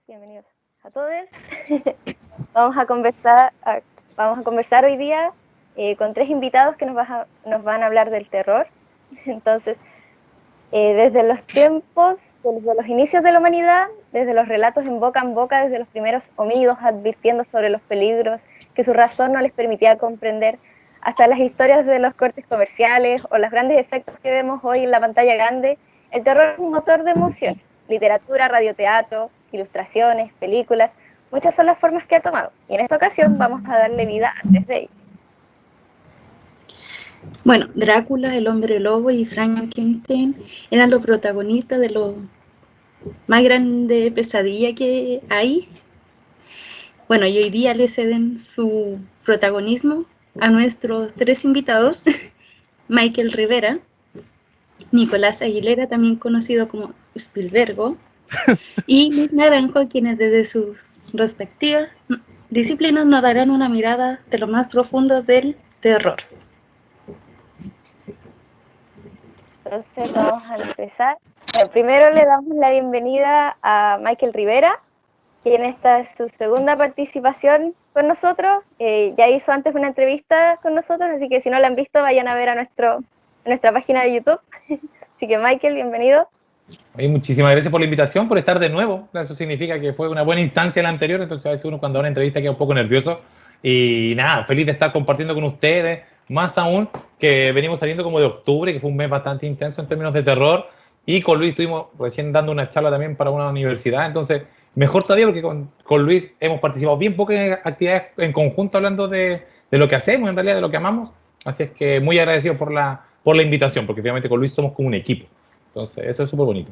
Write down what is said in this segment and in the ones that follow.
bienvenidos a todos. Vamos a conversar hoy día con tres invitados que nos van a hablar del terror. Entonces, desde los inicios de la humanidad, desde los relatos en boca, desde los primeros homínidos advirtiendo sobre los peligros que su razón no les permitía comprender, hasta las historias de los cortes comerciales o los grandes efectos que vemos hoy en la pantalla grande, el terror es un motor de emociones. Literatura, radioteatro, ilustraciones, películas, muchas son las formas que ha tomado. Y en esta ocasión vamos a darle vida a tres de ellos. Bueno, Drácula, el hombre lobo y Frankenstein eran los protagonistas de lo más grande pesadilla que hay. Bueno, y hoy día le ceden su protagonismo a nuestros tres invitados, Michael Rivera, Nicolás Aguilera, también conocido como Spielbergo, y Luis Naranjo, quienes desde sus respectivas disciplinas nos darán una mirada de lo más profundo del terror. Entonces vamos a empezar. Bueno, primero le damos la bienvenida a Michael Rivera, quien esta es su segunda participación con nosotros. Ya hizo antes una entrevista con nosotros, así que si no la han visto, vayan a ver a nuestra página de YouTube. Así que Michael, bienvenido. Muchísimas gracias por la invitación, por estar de nuevo. Eso significa que fue una buena instancia la anterior, entonces a veces uno cuando da una entrevista queda un poco nervioso. Y nada, feliz de estar compartiendo con ustedes, más aún que venimos saliendo como de octubre, que fue un mes bastante intenso en términos de terror. Y con Luis estuvimos recién dando una charla también para una universidad, entonces mejor todavía porque con Luis hemos participado bien pocas actividades en conjunto hablando de lo que hacemos, en realidad de lo que amamos. Así es que muy agradecido por la invitación, porque finalmente con Luis somos como un equipo. Entonces, eso es súper bonito.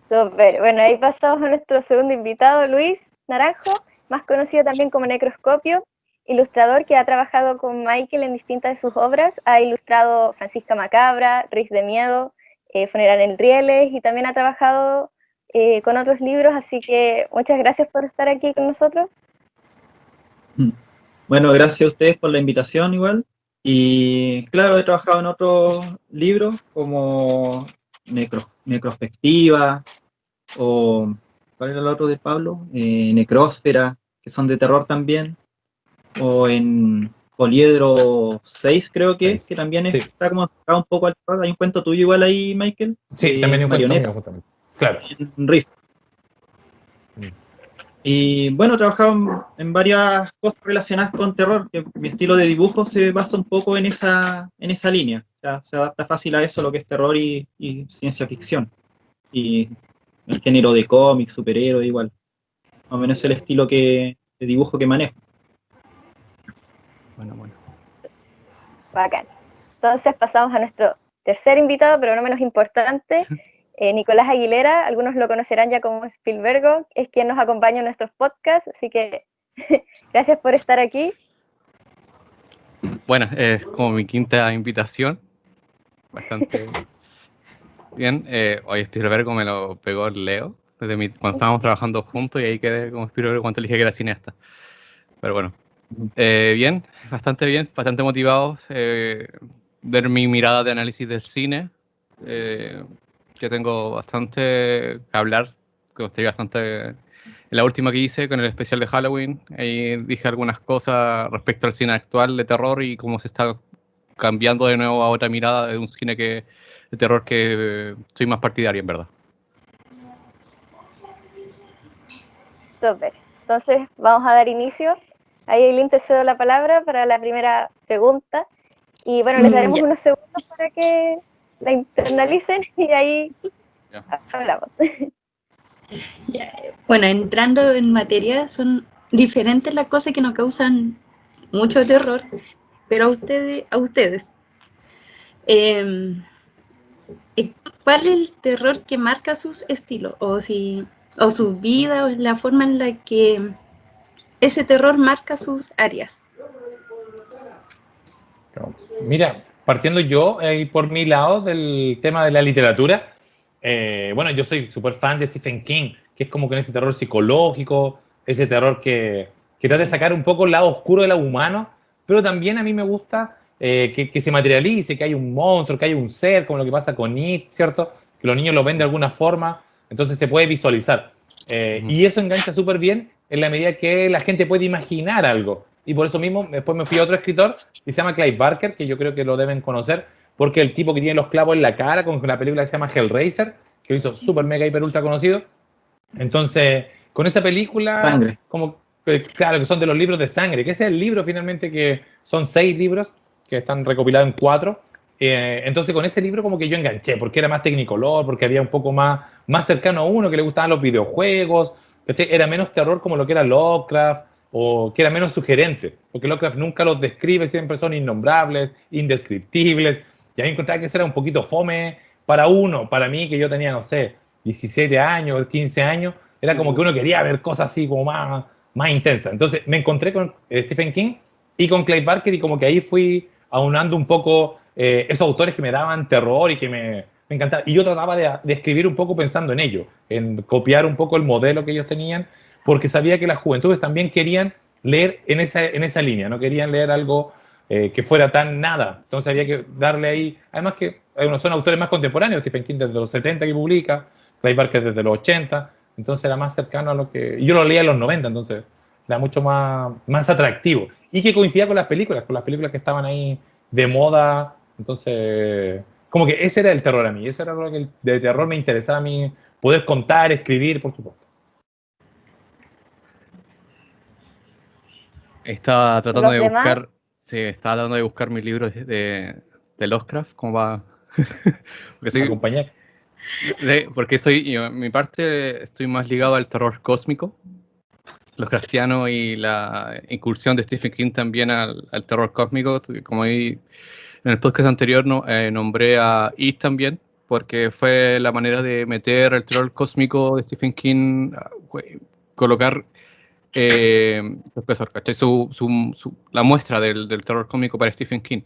Super. Bueno, ahí pasamos a nuestro segundo invitado, Luis Naranjo, más conocido también como Necroscopio, ilustrador que ha trabajado con Michael en distintas de sus obras. Ha ilustrado Francisca Macabra, Riz de Miedo, Funeral en Rieles, y también ha trabajado con otros libros, así que muchas gracias por estar aquí con nosotros. Bueno, gracias a ustedes por la invitación igual. Y claro, he trabajado en otros libros como Necrospectiva o, ¿cuál era el otro de Pablo? Necrósfera, que son de terror también. O en Poliedro 6 creo que también sí. Está como enfocado un poco al terror. Hay un cuento tuyo igual ahí, Michael. Sí, también hay un cuento mío, justamente. Claro. En Rift. Y bueno, he trabajado en varias cosas relacionadas con terror, que mi estilo de dibujo se basa un poco en esa línea. O sea, se adapta fácil a eso, lo que es terror y ciencia ficción. Y el género de cómic, superhéroe, igual. Más o menos es el estilo de dibujo que manejo. Bueno. Bacán. Entonces pasamos a nuestro tercer invitado, pero no menos importante, Nicolás Aguilera. Algunos lo conocerán ya como Spielbergo, es quien nos acompaña en nuestros podcasts, así que gracias por estar aquí. Bueno, es como mi quinta invitación, bastante bien. Hoy Spielbergo me lo pegó el Leo, cuando estábamos trabajando juntos, y ahí quedé como Spielbergo cuando dije que era cineasta. Pero bueno, bien, bastante motivado, ver mi mirada de análisis del cine, que tengo bastante que hablar, que estoy bastante... En la última que hice con el especial de Halloween, ahí dije algunas cosas respecto al cine actual de terror y cómo se está cambiando de nuevo a otra mirada de un cine de terror que soy más partidario, en verdad. Súper. Entonces vamos a dar inicio. Ahí Eileen, te cedo la palabra para la primera pregunta. Y bueno, les daremos unos segundos para que la internalicen y ahí hablamos. Bueno, entrando en materia, son diferentes las cosas que nos causan mucho terror, pero a ustedes, ¿cuál es el terror que marca sus estilos? O su vida, o la forma en la que ese terror marca sus áreas. Mira, partiendo yo por mi lado del tema de la literatura, bueno, yo soy súper fan de Stephen King, que es como con ese terror psicológico, ese terror que trata de sacar un poco el lado oscuro de lo humano, pero también a mí me gusta que se materialice, que hay un monstruo, que hay un ser, como lo que pasa con It, ¿cierto? Que los niños lo ven de alguna forma, entonces se puede visualizar. Y eso engancha súper bien en la medida que la gente puede imaginar algo. Y por eso mismo, después me fui a otro escritor que se llama Clive Barker, que yo creo que lo deben conocer, porque el tipo que tiene los clavos en la cara, con una película que se llama Hellraiser, que lo hizo súper mega hiper ultra conocido. Entonces, con esa película, Sangre. como claro, que son de los libros de sangre, que ese es el libro finalmente, que son 6 libros que están recopilados en 4. Entonces con ese libro como que yo enganché, porque era más tecnicolor, porque había un poco más cercano a uno, que le gustaban los videojuegos, ¿cachai? Era menos terror como lo que era Lovecraft, o que era menos sugerente, porque Lovecraft nunca los describe, siempre son innombrables, indescriptibles, y a mí encontraba que eso era un poquito fome para uno, para mí que yo tenía, no sé, 17 años, 15 años, era como que uno quería ver cosas así como más intensas. Entonces me encontré con Stephen King y con Clive Barker, y como que ahí fui aunando un poco esos autores que me daban terror y que me encantaban. Y yo trataba de escribir un poco pensando en ello, en copiar un poco el modelo que ellos tenían, porque sabía que las juventudes también querían leer en esa línea, no querían leer algo que fuera tan nada. Entonces había que darle ahí, además que son autores más contemporáneos, Stephen King desde los 70 que publica, Clive Barker desde los 80, entonces era más cercano a lo que... Y yo lo leía en los 90, entonces era mucho más atractivo. Y que coincidía con las películas que estaban ahí de moda. Entonces, como que ese era el terror a mí, ese era lo que de terror me interesaba a mí, poder contar, escribir, por supuesto. Estaba tratando Los de demás, buscar, sí, estaba tratando de buscar mis libros de Lovecraft, ¿cómo va? Porque soy, Acompañar. sí, porque yo, en mi parte estoy más ligado al terror cósmico, Lovecraftiano, y la incursión de Stephen King también al terror cósmico, como ahí en el podcast anterior nombré a It también, porque fue la manera de meter el terror cósmico de Stephen King, colocar ¿cachai? La muestra del terror cómico para Stephen King.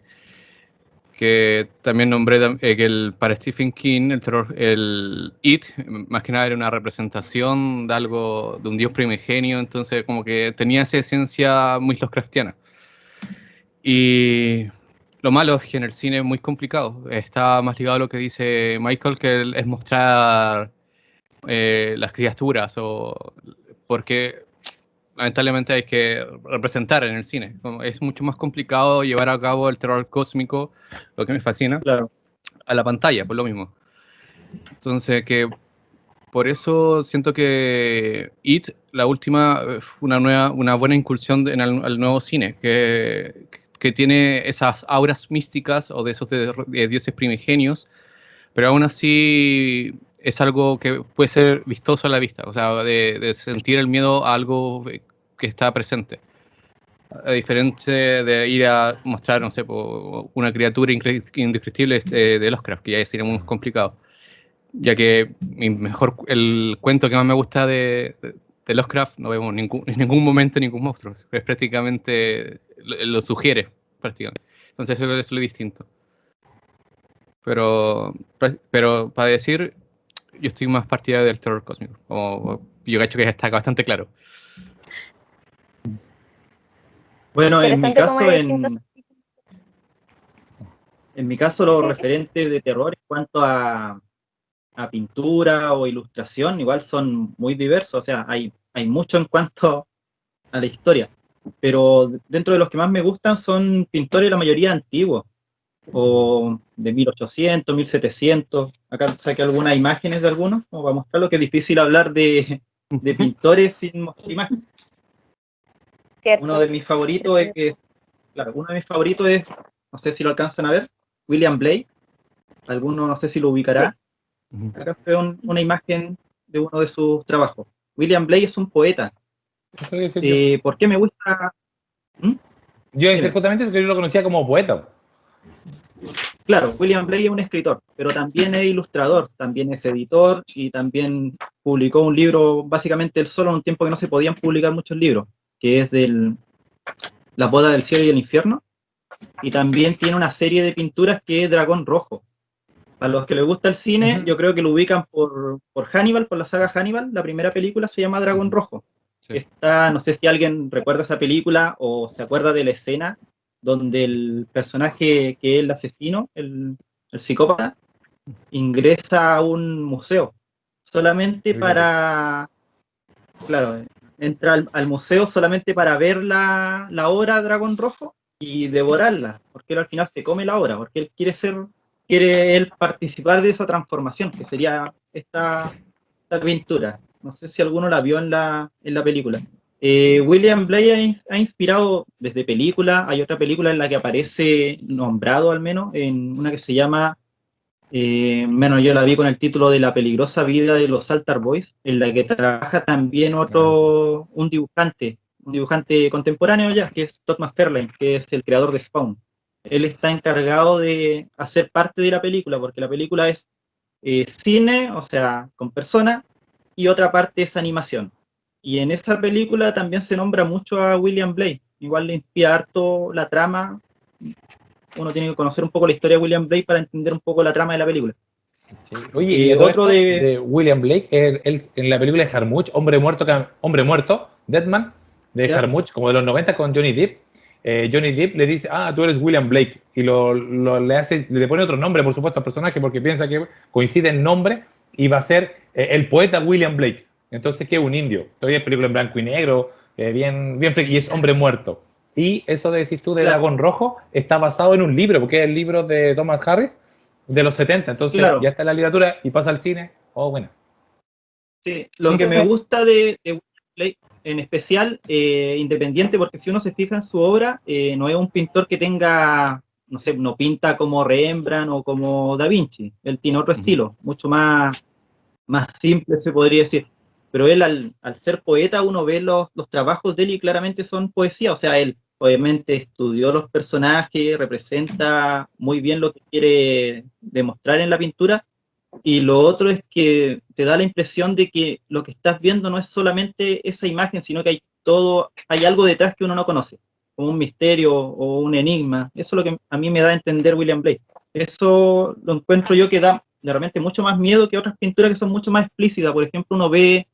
Que también nombré que para Stephen King el It, más que nada era una representación de algo, de un dios primigenio, entonces como que tenía esa esencia muy Lovecraftiana. Y lo malo es que en el cine es muy complicado, está más ligado a lo que dice Michael, que es mostrar las criaturas, porque lamentablemente hay que representar en el cine. Es mucho más complicado llevar a cabo el terror cósmico, lo que me fascina, Claro. a la pantalla, por lo mismo. Entonces, que por eso siento que It, la última, fue una buena incursión al nuevo cine, que tiene esas auras místicas o de esos de dioses primigenios, pero aún así es algo que puede ser vistoso a la vista, o sea, de sentir el miedo a algo que está presente. A diferencia de ir a mostrar, no sé, una criatura indescriptible de Lovecraft, que ya sería muy complicado. Ya que el cuento que más me gusta de Lovecraft, no vemos en ningún momento ningún monstruo. Es prácticamente, lo sugiere, prácticamente. Entonces eso es lo distinto. Pero para decir, yo estoy más partidario del terror cósmico. Como yo cacho que está bastante claro. Bueno, interesante cómo hay distintos. en mi caso, los Sí, sí. referentes de terror en cuanto a pintura o ilustración, igual son muy diversos, o sea, hay mucho en cuanto a la historia, pero dentro de los que más me gustan son pintores, la mayoría antiguos, o de 1800, 1700, acá saqué algunas imágenes de algunos, como para mostrarlo, que es difícil hablar de pintores sin mostrar imágenes. Uno Cierto. de mis favoritos es, no sé si lo alcanzan a ver, William Blake, alguno no sé si lo ubicará. Acá se ve una imagen de uno de sus trabajos. William Blake es un poeta. Eso voy a decir yo. ¿Por qué me gusta? ¿Mm? Yo decía Dime. justamente eso, que yo lo conocía como poeta. Claro, William Blake es un escritor, pero también es ilustrador, también es editor y también publicó un libro, básicamente él solo, en un tiempo que no se podían publicar muchos libros, que es La boda del cielo y el infierno, y también tiene una serie de pinturas que es Dragón Rojo. A los que les gusta el cine, yo creo que lo ubican por Hannibal, por la saga Hannibal. La primera película se llama Dragón Rojo. Sí. No sé si alguien recuerda esa película o se acuerda de la escena donde el personaje que es el asesino, el psicópata, ingresa a un museo solamente para claro, entra al museo solamente para ver la obra Dragón Rojo y devorarla, porque él al final se come la obra, porque él quiere él participar de esa transformación, que sería esta pintura. No sé si alguno la vio en la película. William Blake ha inspirado desde películas, hay otra película en la que aparece nombrado al menos, en una que se llama, bueno, yo la vi con el título de La peligrosa vida de los Altar Boys, en la que trabaja también un dibujante contemporáneo ya, que es Todd McFarlane, que es el creador de Spawn. Él está encargado de hacer parte de la película, porque la película es cine, o sea, con personas, y otra parte es animación. Y en esa película también se nombra mucho a William Blake, igual le inspira harto la trama. Uno tiene que conocer un poco la historia de William Blake para entender un poco la trama de la película. Sí. Oye, y a todo Otro esto de... de William Blake, él en la película de Jarmusch, Hombre Muerto, Deadman, de ¿Ya? Jarmusch, como de los 90 con Johnny Depp, Johnny Depp le dice, tú eres William Blake, y le pone otro nombre, por supuesto, al personaje, porque piensa que coincide el nombre, y va a ser el poeta William Blake. Entonces, que es un indio. Todavía es película en blanco y negro, bien y es Hombre Muerto. Y eso de decís tú de Claro, Dragón Rojo está basado en un libro, porque es el libro de Thomas Harris, de los 70, entonces claro. ya está en la literatura y pasa al cine. Oh, bueno. Sí, lo que me gusta de William Blake, en especial, independiente, porque si uno se fija en su obra, no es un pintor que tenga, no sé, no pinta como Rembrandt o como Da Vinci. Él tiene otro estilo, mucho más simple, se podría decir. Pero él, al ser poeta, uno ve los trabajos de él y claramente son poesía. O sea, él obviamente estudió los personajes, representa muy bien lo que quiere demostrar en la pintura. Y lo otro es que te da la impresión de que lo que estás viendo no es solamente esa imagen, sino que hay algo detrás que uno no conoce, como un misterio o un enigma. Eso es lo que a mí me da a entender William Blake. Eso lo encuentro yo que da realmente mucho más miedo que otras pinturas que son mucho más explícitas. Por ejemplo, uno ve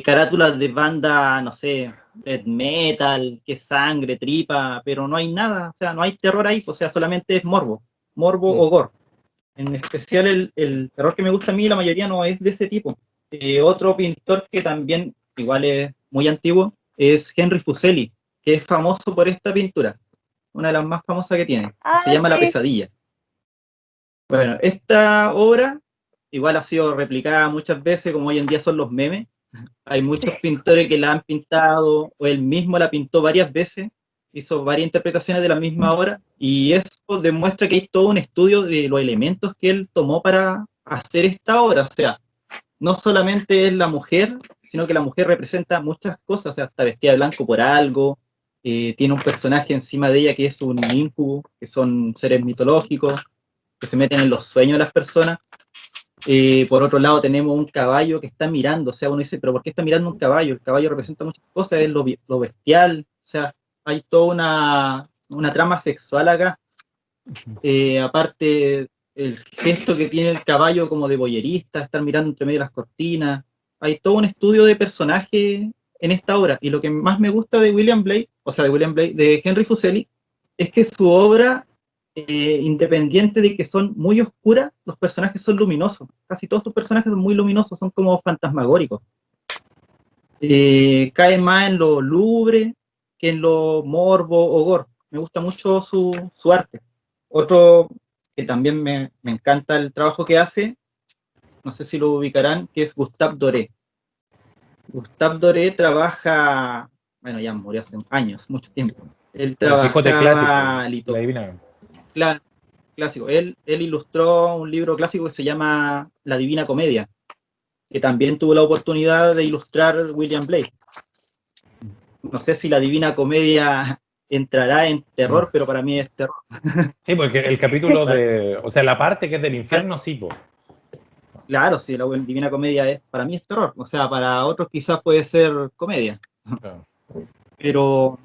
carátulas de banda, no sé, death metal, que es sangre, tripa, pero no hay nada, o sea, no hay terror ahí, o sea, solamente es morbo o gore. En especial el terror que me gusta a mí, la mayoría no es de ese tipo. Otro pintor que también, igual es muy antiguo, es Henry Fuseli, que es famoso por esta pintura, una de las más famosas que tiene, que se llama La Sí. Pesadilla. Bueno, esta obra igual ha sido replicada muchas veces, como hoy en día son los memes. Hay muchos pintores que la han pintado, o él mismo la pintó varias veces, hizo varias interpretaciones de la misma obra, y eso demuestra que hay todo un estudio de los elementos que él tomó para hacer esta obra. O sea, no solamente es la mujer, sino que la mujer representa muchas cosas, o sea, está vestida de blanco por algo, tiene un personaje encima de ella que es un incubo, que son seres mitológicos, que se meten en los sueños de las personas. Por otro lado tenemos un caballo que está mirando, o sea, uno dice, pero ¿por qué está mirando un caballo? El caballo representa muchas cosas, es lo bestial, o sea, hay toda una trama sexual acá. Aparte, el gesto que tiene el caballo como de boyerista, estar mirando entre medio de las cortinas, hay todo un estudio de personaje en esta obra, y lo que más me gusta de William Blake, o sea, de Henry Fuseli, es que su obra, independiente de que son muy oscuras, los personajes son luminosos. Casi todos sus personajes son muy luminosos, son como fantasmagóricos. Cae más en lo lúgubre que en lo morbo o gore. Me gusta mucho su arte. Otro que también me encanta el trabajo que hace, no sé si lo ubicarán, que es Gustave Doré. Gustave Doré trabaja, bueno, ya murió hace años, mucho tiempo. Él El Quijote clásico, trabajaba la Divina. clásico. Él ilustró un libro clásico que se llama La Divina Comedia, que también tuvo la oportunidad de ilustrar William Blake. No sé si La Divina Comedia entrará en terror, pero para mí es terror. Sí, porque el capítulo o sea, la parte que es del infierno, sí, po. Claro, sí, la Divina Comedia para mí es terror. O sea, para otros quizás puede ser comedia. Claro. Pero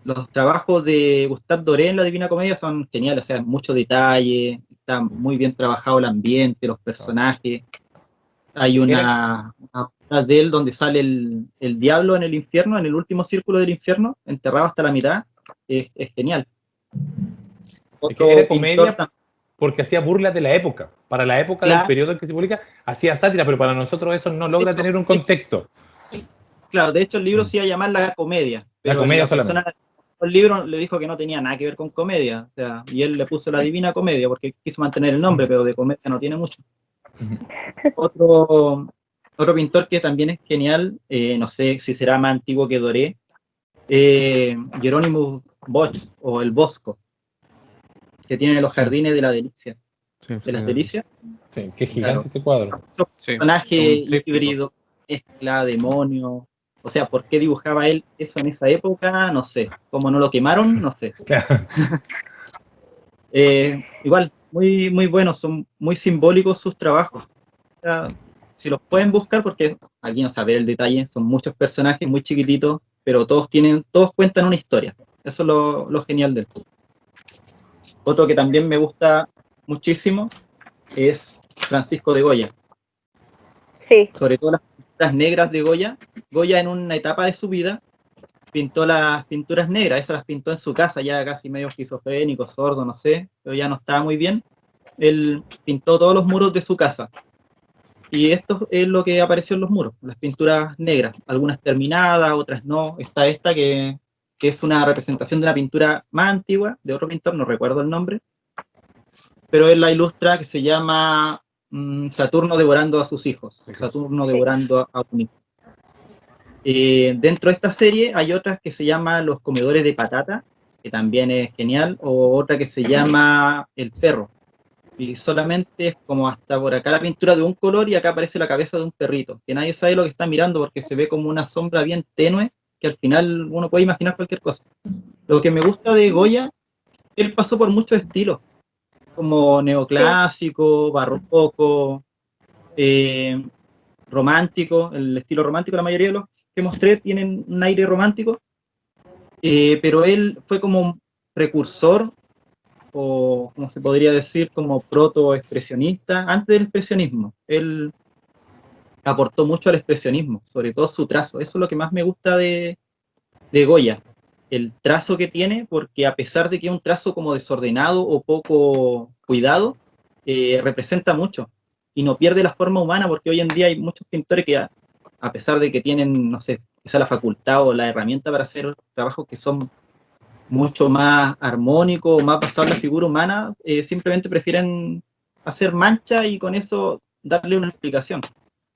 los trabajos de Gustave Doré en La Divina Comedia son geniales, o sea, mucho detalle, está muy bien trabajado el ambiente, los personajes. Hay una obra de él donde sale el diablo en el infierno, en el último círculo del infierno, enterrado hasta la mitad. Es genial. Es que era Otro pintor comedia porque hacía burlas de la época. Para la época del claro, periodo en que se publica, hacía sátira, pero para nosotros eso no logra tener un sí, contexto. Claro, de hecho el libro se iba a llamar La Comedia. Pero Comedia la persona solamente. el libro le dijo que no tenía nada que ver con comedia. O sea, y él le puso La Divina Comedia porque quiso mantener el nombre, pero de comedia no tiene mucho. Otro, otro pintor que también es genial, no sé si será más antiguo que Doré, Jerónimo Bosch o El Bosco, que tiene los jardines de la delicia. Sí, ¿De las delicias? Sí, qué Claro. gigante ese cuadro. sí. Personaje Un tríptico. híbrido, mezcla, demonio. O sea, ¿por qué dibujaba él eso en esa época? No sé. ¿Cómo no lo quemaron? No sé. Claro. Igual, muy, muy buenos, son muy simbólicos sus trabajos. O sea, si los pueden buscar, porque aquí no sabe el detalle, son muchos personajes muy chiquititos, pero todos cuentan una historia. Eso es lo genial de él. Otro que también me gusta muchísimo es Francisco de Goya. Sí, Sobre todo las pinturas negras de Goya. Goya en una etapa de su vida pintó las pinturas negras, esas las pintó en su casa, ya casi medio esquizofrénico, sordo, no sé, pero ya no estaba muy bien. Él pintó todos los muros de su casa. Y esto es lo que apareció en los muros, las pinturas negras, algunas terminadas, otras no. Está esta que es una representación de una pintura más antigua, de otro pintor, no recuerdo el nombre, pero él la ilustra, que se llama Saturno devorando a sus hijos, Saturno sí. devorando a un hijo. Dentro de esta serie hay otras que se llaman Los comedores de patata, que también es genial, o otra que se llama El perro. Y solamente es como hasta por acá la pintura de un color y acá aparece la cabeza de un perrito, que nadie sabe lo que está mirando porque se ve como una sombra bien tenue, que al final uno puede imaginar cualquier cosa. Lo que me gusta de Goya, él pasó por muchos estilos, como neoclásico, barroco, eh, romántico, el estilo romántico, la mayoría de los que mostré tienen un aire romántico, pero él fue como un precursor, o como se podría decir, como proto-expresionista, antes del expresionismo. Él aportó mucho al expresionismo, sobre todo su trazo. Eso es lo que más me gusta de Goya, el trazo que tiene, porque a pesar de que es un trazo como desordenado o poco cuidado, representa mucho y no pierde la forma humana, porque hoy en día hay muchos pintores que a pesar de que tienen, no sé, quizá la facultad o la herramienta para hacer trabajos que son mucho más armónicos, más basados en la figura humana, simplemente prefieren hacer mancha y con eso darle una explicación.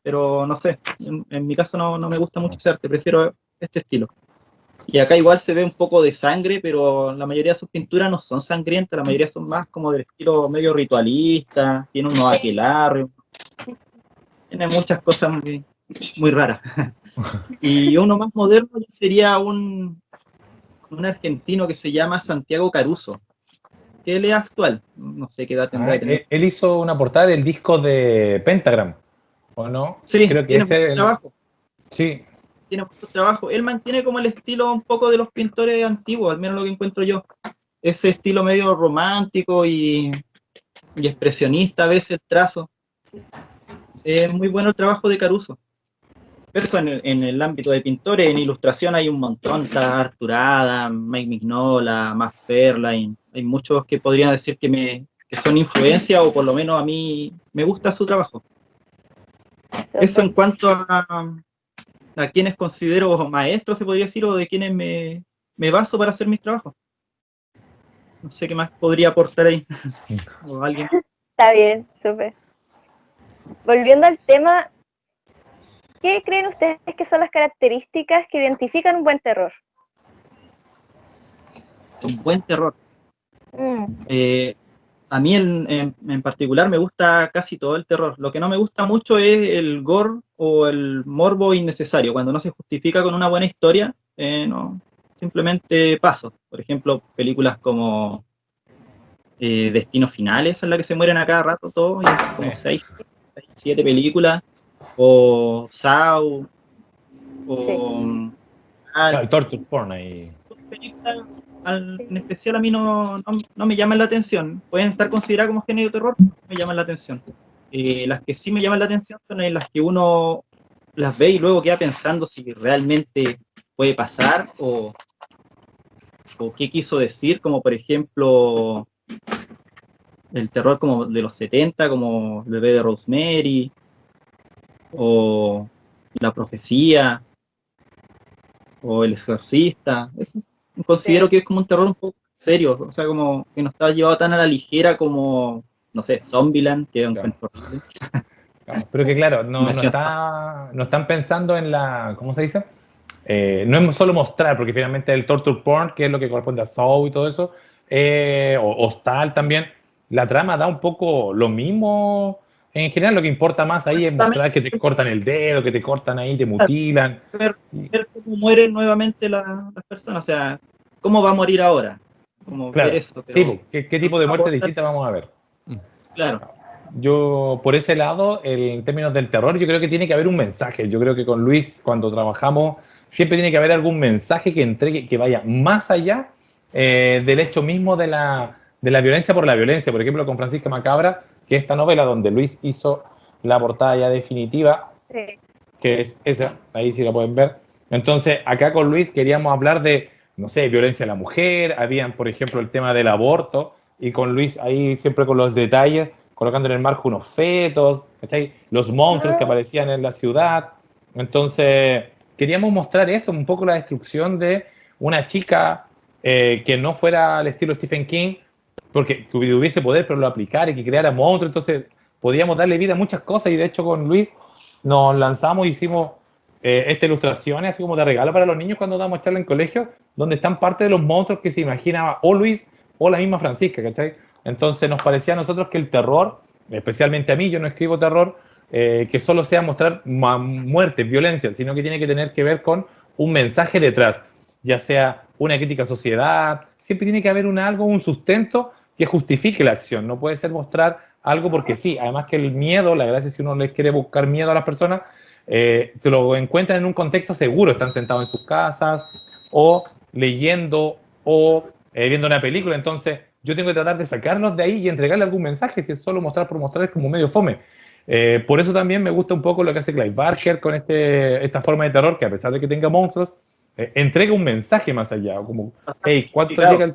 Pero no sé, en mi caso no me gusta mucho ese arte, prefiero este estilo. Y acá igual se ve un poco de sangre, pero la mayoría de sus pinturas no son sangrientas, la mayoría son más como del estilo medio ritualista, tiene unos aquelarres, tiene muchas cosas muy, muy raras. Y uno más moderno sería un argentino que se llama Santiago Caruso, que él es actual, no sé qué edad tendrá de tener. Él hizo una portada del disco de Pentagram, ¿o no? Sí, Creo que tiene ese mucho es el... trabajo, Sí, tiene mucho trabajo. Él mantiene como el estilo un poco de los pintores antiguos, al menos lo que encuentro yo. Ese estilo medio romántico y expresionista, a veces el trazo. Es muy bueno el trabajo de Caruso. Pero eso en el ámbito de pintores, en ilustración hay un montón, está Arthur Adams, Mike Mignola, Max Fairlane, hay muchos que podrían decir que son influencia o por lo menos a mí me gusta su trabajo. Eso en cuanto a quienes considero maestros, se podría decir, o de quienes me baso para hacer mis trabajos. No sé qué más podría aportar ahí. O alguien. Está bien, súper. Volviendo al tema, ¿qué creen ustedes que son las características que identifican un buen terror? Un buen terror. Mm, A mí en particular me gusta casi todo el terror. Lo que no me gusta mucho es el gore o el morbo innecesario. Cuando no se justifica con una buena historia, no, simplemente paso. Por ejemplo, películas como Destino Final, esa es la que se mueren a cada rato todos, y es como 7 películas, o Saw, sí, o el torture porn ahí. películas sí. en especial a mí no me llaman la atención. Pueden estar consideradas como género de terror, no me llaman la atención. Las que sí me llaman la atención son en las que uno las ve y luego queda pensando si realmente puede pasar o qué quiso decir, como por ejemplo el terror como de los 70, como el bebé de Rosemary, o La Profecía. o El Exorcista. Eso considero que es como un terror un poco serio, o sea, como que no está llevado tan a la ligera como, no sé, Zombieland, que es un Claro. cuento horrible. Claro, pero que claro, Invasión. no están pensando en la, ¿cómo se dice? No es solo mostrar, porque finalmente el torture porn, que es lo que corresponde a Saw y todo eso, o Hostal también, la trama da un poco lo mismo. En general, lo que importa más ahí es Exactamente, mostrar que te cortan el dedo, que te cortan ahí, te mutilan. ver cómo mueren nuevamente las personas, o sea, cómo va a morir ahora, como ver Claro, eso, sí, pero pues, ¿qué no tipo de va a muerte aportar, distinta vamos a ver? Mm. claro. Yo, por ese lado, en términos del terror, yo creo que tiene que haber un mensaje. Yo creo que con Luis, cuando trabajamos, siempre tiene que haber algún mensaje que entregue, que vaya más allá del hecho mismo de la violencia por la violencia. Por ejemplo, con Francisca Macabra, que es esta novela donde Luis hizo la portada ya definitiva, Sí. que es esa, ahí sí la pueden ver. Entonces, acá con Luis queríamos hablar de, no sé, violencia a la mujer, habían, por ejemplo, el tema del aborto, y con Luis ahí siempre con los detalles, colocando en el marco unos fetos, ¿cachai? Los monstruos que Ah, aparecían en la ciudad. Entonces, queríamos mostrar eso, un poco la destrucción de una chica que no fuera al estilo Stephen King, porque que hubiese poder, pero lo aplicara y que creara monstruos, entonces podíamos darle vida a muchas cosas, y de hecho con Luis nos lanzamos, hicimos estas ilustraciones así como de regalo para los niños cuando damos charla en colegio, donde están parte de los monstruos que se imaginaba o Luis o la misma Francisca, ¿cachai? Entonces nos parecía a nosotros que el terror, especialmente a mí, yo no escribo terror, que solo sea mostrar muertes, violencia, sino que tiene que tener que ver con un mensaje detrás, ya sea una crítica a sociedad, siempre tiene que haber algo, un sustento que justifique la acción, no puede ser mostrar algo porque sí, además que el miedo, la gracia es si uno les quiere buscar miedo a las personas, se lo encuentran en un contexto seguro, están sentados en sus casas o leyendo o viendo una película, entonces yo tengo que tratar de sacarlos de ahí y entregarle algún mensaje, si es solo mostrar por mostrar es como medio fome. Por eso también me gusta un poco lo que hace Clive Barker con esta forma de terror, que a pesar de que tenga monstruos, entrega un mensaje más allá, como, Está hey, ¿cuánto justificado. llega el...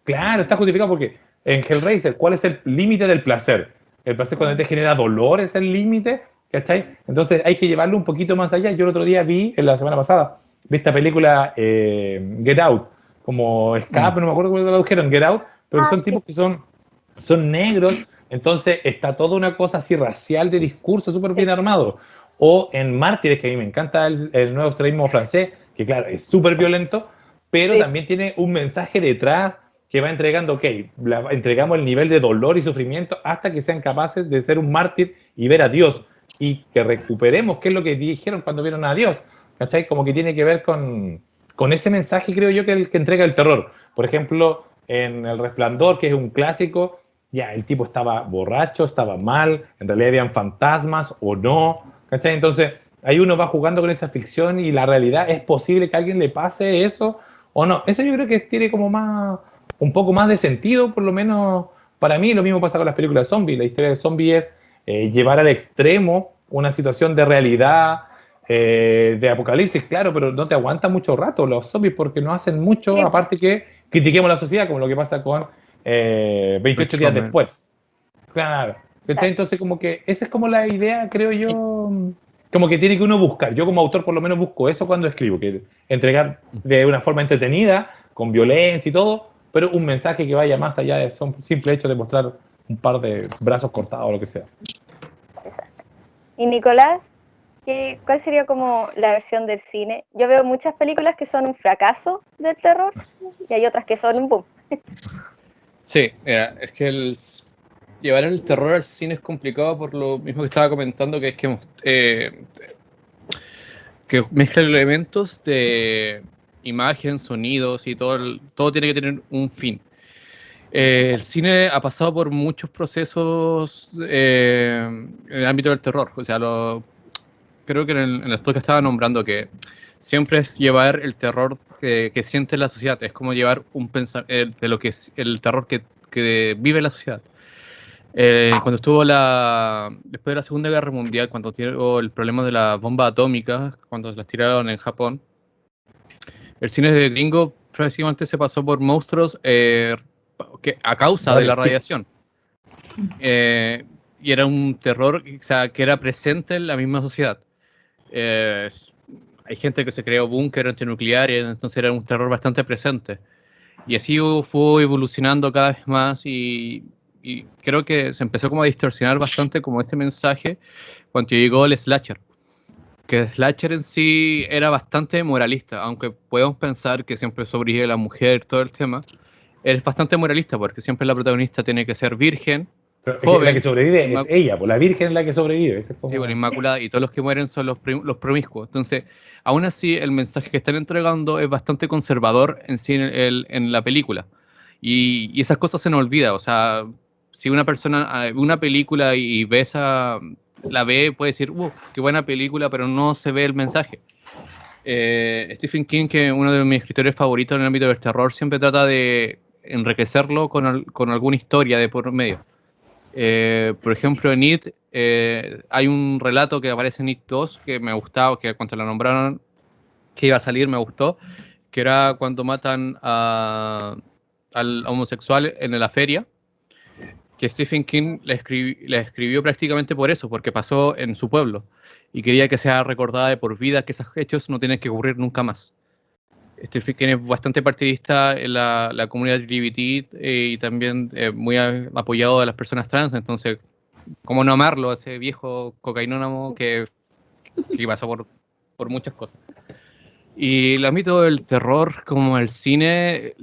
Claro, está justificado porque en Hellraiser, ¿cuál es el límite del placer? El placer cuando te genera dolor es el límite, ¿cachai? Entonces hay que llevarlo un poquito más allá. Yo el otro día en la semana pasada, vi esta película Get Out, como Mm. Escape, no me acuerdo cómo lo tradujeron, Get Out, pero ah, son sí. tipos que son negros, entonces está toda una cosa así racial de discurso súper bien armado. O en Mártires, que a mí me encanta el nuevo extremismo francés, que claro, es súper violento, pero Sí, también tiene un mensaje detrás que va entregando, ok, entregamos el nivel de dolor y sufrimiento hasta que sean capaces de ser un mártir y ver a Dios y que recuperemos qué es lo que dijeron cuando vieron a Dios, ¿cachai? Como que tiene que ver con ese mensaje, creo yo, que entrega el terror. Por ejemplo, en El Resplandor, que es un clásico, ya, el tipo estaba borracho, estaba mal, en realidad habían fantasmas o no, ¿cachai? Entonces, ahí uno va jugando con esa ficción y la realidad, ¿es posible que a alguien le pase eso o no? Eso yo creo que tiene como un poco más de sentido, por lo menos para mí. Lo mismo pasa con las películas de zombies. La historia de zombies es llevar al extremo una situación de realidad, de apocalipsis, claro, pero no te aguanta mucho rato los zombies porque no hacen mucho, sí, aparte que critiquemos la sociedad, como lo que pasa con 28 días Midsommar. después. Claro. exacto. Entonces, como que esa es como la idea, creo yo, como que tiene que uno buscar. Yo como autor por lo menos busco eso cuando escribo, que entregar de una forma entretenida, con violencia y todo, pero un mensaje que vaya más allá de son simple hecho de mostrar un par de brazos cortados o lo que sea. Exacto. Y Nicolás, ¿cuál sería como la versión del cine? Yo veo muchas películas que son un fracaso del terror y hay otras que son un boom. Sí, mira, es que llevar el terror al cine es complicado por lo mismo que estaba comentando, que es que mezcla elementos de imagen, sonidos y todo, todo tiene que tener un fin. El cine ha pasado por muchos procesos en el ámbito del terror. O sea, creo que en el podcast estaba nombrando que siempre es llevar el terror que siente la sociedad. Es como llevar un pensamiento de lo que es el terror que vive la sociedad. Cuando después de la Segunda Guerra Mundial, cuando tuvo el problema de la bomba atómica, cuando las tiraron en Japón, el cine de gringo prácticamente se pasó por monstruos a causa de la Radioactivos. radiación. Eh, y era un terror, o sea, que era presente en la misma sociedad. Eh, hay gente que se creó búnker antinucleares, entonces era un terror bastante presente. Y así fue evolucionando cada vez más y creo que se empezó como a distorsionar bastante como ese mensaje cuando llegó el slasher. Que el slasher en sí era bastante moralista, aunque podemos pensar que siempre sobrevive la mujer, todo el tema. Es bastante moralista porque siempre la protagonista tiene que ser virgen, Pero es que joven, la que sobrevive es inmaculada. ella, pues la Virgen es la que sobrevive. Ese es Sí, como... bueno, Inmaculada, y todos los que mueren son los promiscuos. Entonces, aún así, el mensaje que están entregando es bastante conservador en sí en la película. Y esas cosas se nos olvidan. O sea, si una persona ve una película y ve la ve, puede decir, qué buena película, pero no se ve el mensaje. Stephen King, que es uno de mis escritores favoritos en el ámbito del terror, siempre trata de enriquecerlo con alguna historia de por medio. Por ejemplo, en It hay un relato que aparece en It 2 que me gustaba, que cuando lo nombraron que iba a salir me gustó, que era cuando matan al homosexual en la feria, que Stephen King le escribió prácticamente por eso, porque pasó en su pueblo y quería que sea recordada de por vida que esos hechos no tienen que ocurrir nunca más. Stephen King es bastante partidista en la comunidad LGBT y también muy apoyado a las personas trans, entonces, ¿cómo no amarlo a ese viejo cocainónamo que pasó por muchas cosas? Y el ámbito del terror, como el cine,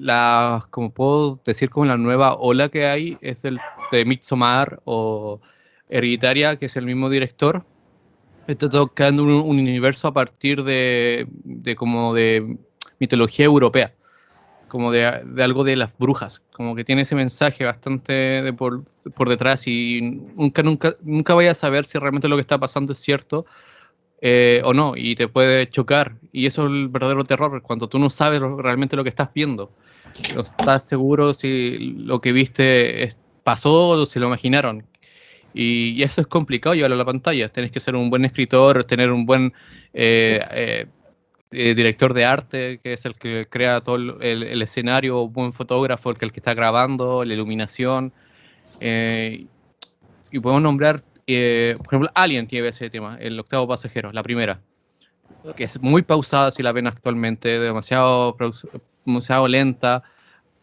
como puedo decir, como la nueva ola que hay, es el de Midsommar o Hereditaria, que es el mismo director. Está tocando un universo a partir como de mitología europea, como de algo de las brujas, como que tiene ese mensaje bastante por detrás y nunca vayas a saber si realmente lo que está pasando es cierto o no, y te puede chocar. Y eso es el verdadero terror, cuando tú no sabes realmente lo que estás viendo. No estás seguro si lo que viste pasó o si lo imaginaron. Y eso es complicado llevarlo a la pantalla. Tienes que ser un buen escritor, tener un buen director de arte, que es el que crea todo el escenario, un buen fotógrafo, el que está grabando, la iluminación. eh, y podemos nombrar, por ejemplo, Alien tiene ese tema, el octavo pasajero, la primera, que es muy pausada si la ven actualmente, demasiado lenta,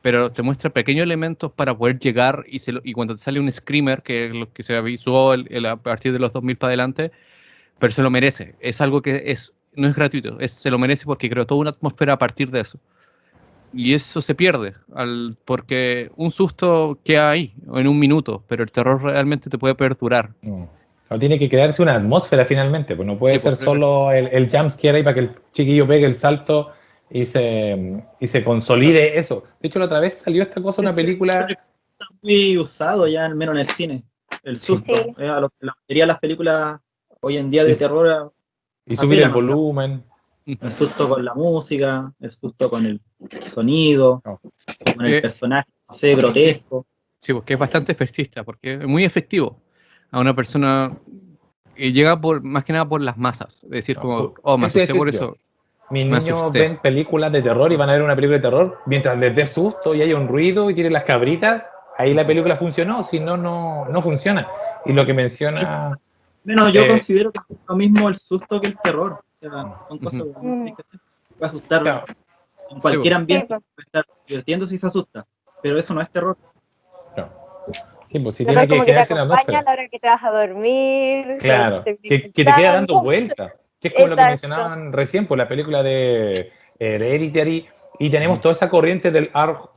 pero te muestra pequeños elementos para poder llegar y cuando te sale un screamer, que es lo que se avisó a partir de los 2000 para adelante, pero se lo merece. Es algo que no es gratuito, se lo merece porque creó toda una atmósfera a partir de eso. Y eso se pierde, porque un susto queda ahí, en un minuto, pero el terror realmente te puede perdurar. No. No, tiene que crearse una atmósfera finalmente, pues no puede Sí, ser pues, solo el jumpscare ahí para que el chiquillo pegue el salto y se consolide eso. De hecho, la otra vez salió esta cosa, una Eso película... está muy usado ya, al menos en el cine. El susto. Sí. La mayoría de las películas hoy en día de Y, terror y subir el apelan. volumen. El susto con la música, el susto con el sonido, No. con el personaje, no sé, grotesco. Sí, porque es bastante efectista, porque es muy efectivo a una persona que llega más que nada por las masas. Es decir, como, me Eso iba a asusté decir por yo. eso, Mis me niños asusté. ven películas de terror y van a ver una película de terror mientras les dé susto y haya un ruido y tienen las cabritas. Ahí la película funcionó, si no, no funciona. Y lo que menciona... Bueno, yo eh, considero que es lo mismo el susto que el terror. O sea, son cosas que uno tiene que hacer. Puede asustar claro, en cualquier Sí, ambiente, pues. puede estar divirtiendo si se asusta, pero eso no es terror. claro. Sí, pues sí Terror tiene que como que te generarse una acompaña a atmósfera. la hora que te vas a dormir, Claro, te que viene te queda dando pensando. vueltas, que es como lo que Exacto. mencionaban recién, por la película de Hereditary, y tenemos toda esa corriente del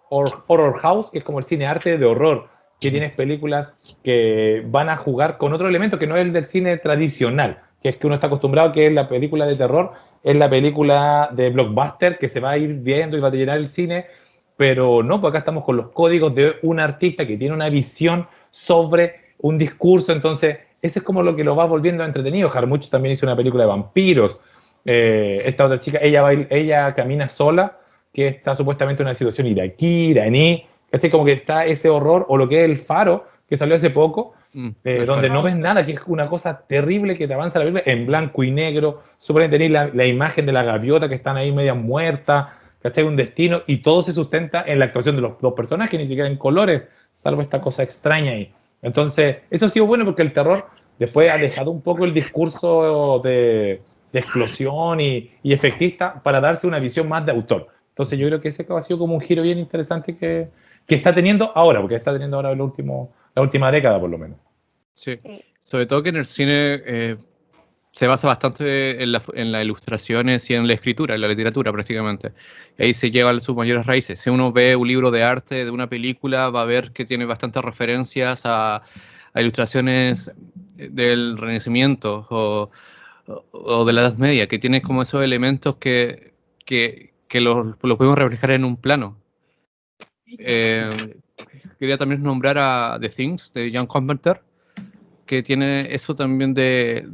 horror house, que es como el cine arte de horror, que tienes películas que van a jugar con otro elemento que no es el del cine tradicional, que es que uno está acostumbrado que es la película de terror, es la película de blockbuster que se va a ir viendo y va a llenar el cine, pero no, pues acá estamos con los códigos de un artista que tiene una visión sobre un discurso, entonces ese es como lo que lo va volviendo entretenido. Jarmuch también hizo una película de vampiros. Esta otra chica, ella camina sola, que está supuestamente en una situación iraquí, iraní. ¿Cachai? Como que está ese horror, o lo que es El Faro, que salió hace poco, el donde faro. no ves nada, que es una cosa terrible que te avanza la película, en blanco y negro. Súper tenéis la imagen de la gaviota que están ahí media muertas, ¿cachai? Un destino, y todo se sustenta en la actuación de los dos personajes, ni siquiera en colores, salvo esta cosa extraña ahí. Entonces, eso ha sido bueno porque el terror después ha dejado un poco el discurso de explosión y efectista para darse una visión más de autor. Entonces yo creo que ese ha sido como un giro bien interesante que está teniendo ahora, porque está teniendo ahora la última década por lo menos. Sí. Sí. Sobre todo que en el cine se basa bastante en las ilustraciones y en la escritura, en la literatura prácticamente. Ahí se llevan sus mayores raíces. Si uno ve un libro de arte de una película, va a ver que tiene bastantes referencias a ilustraciones del Renacimiento o de la Edad Media, que tiene como esos elementos que los podemos reflejar en un plano. Quería también nombrar a The Things de John Carpenter, que tiene eso también de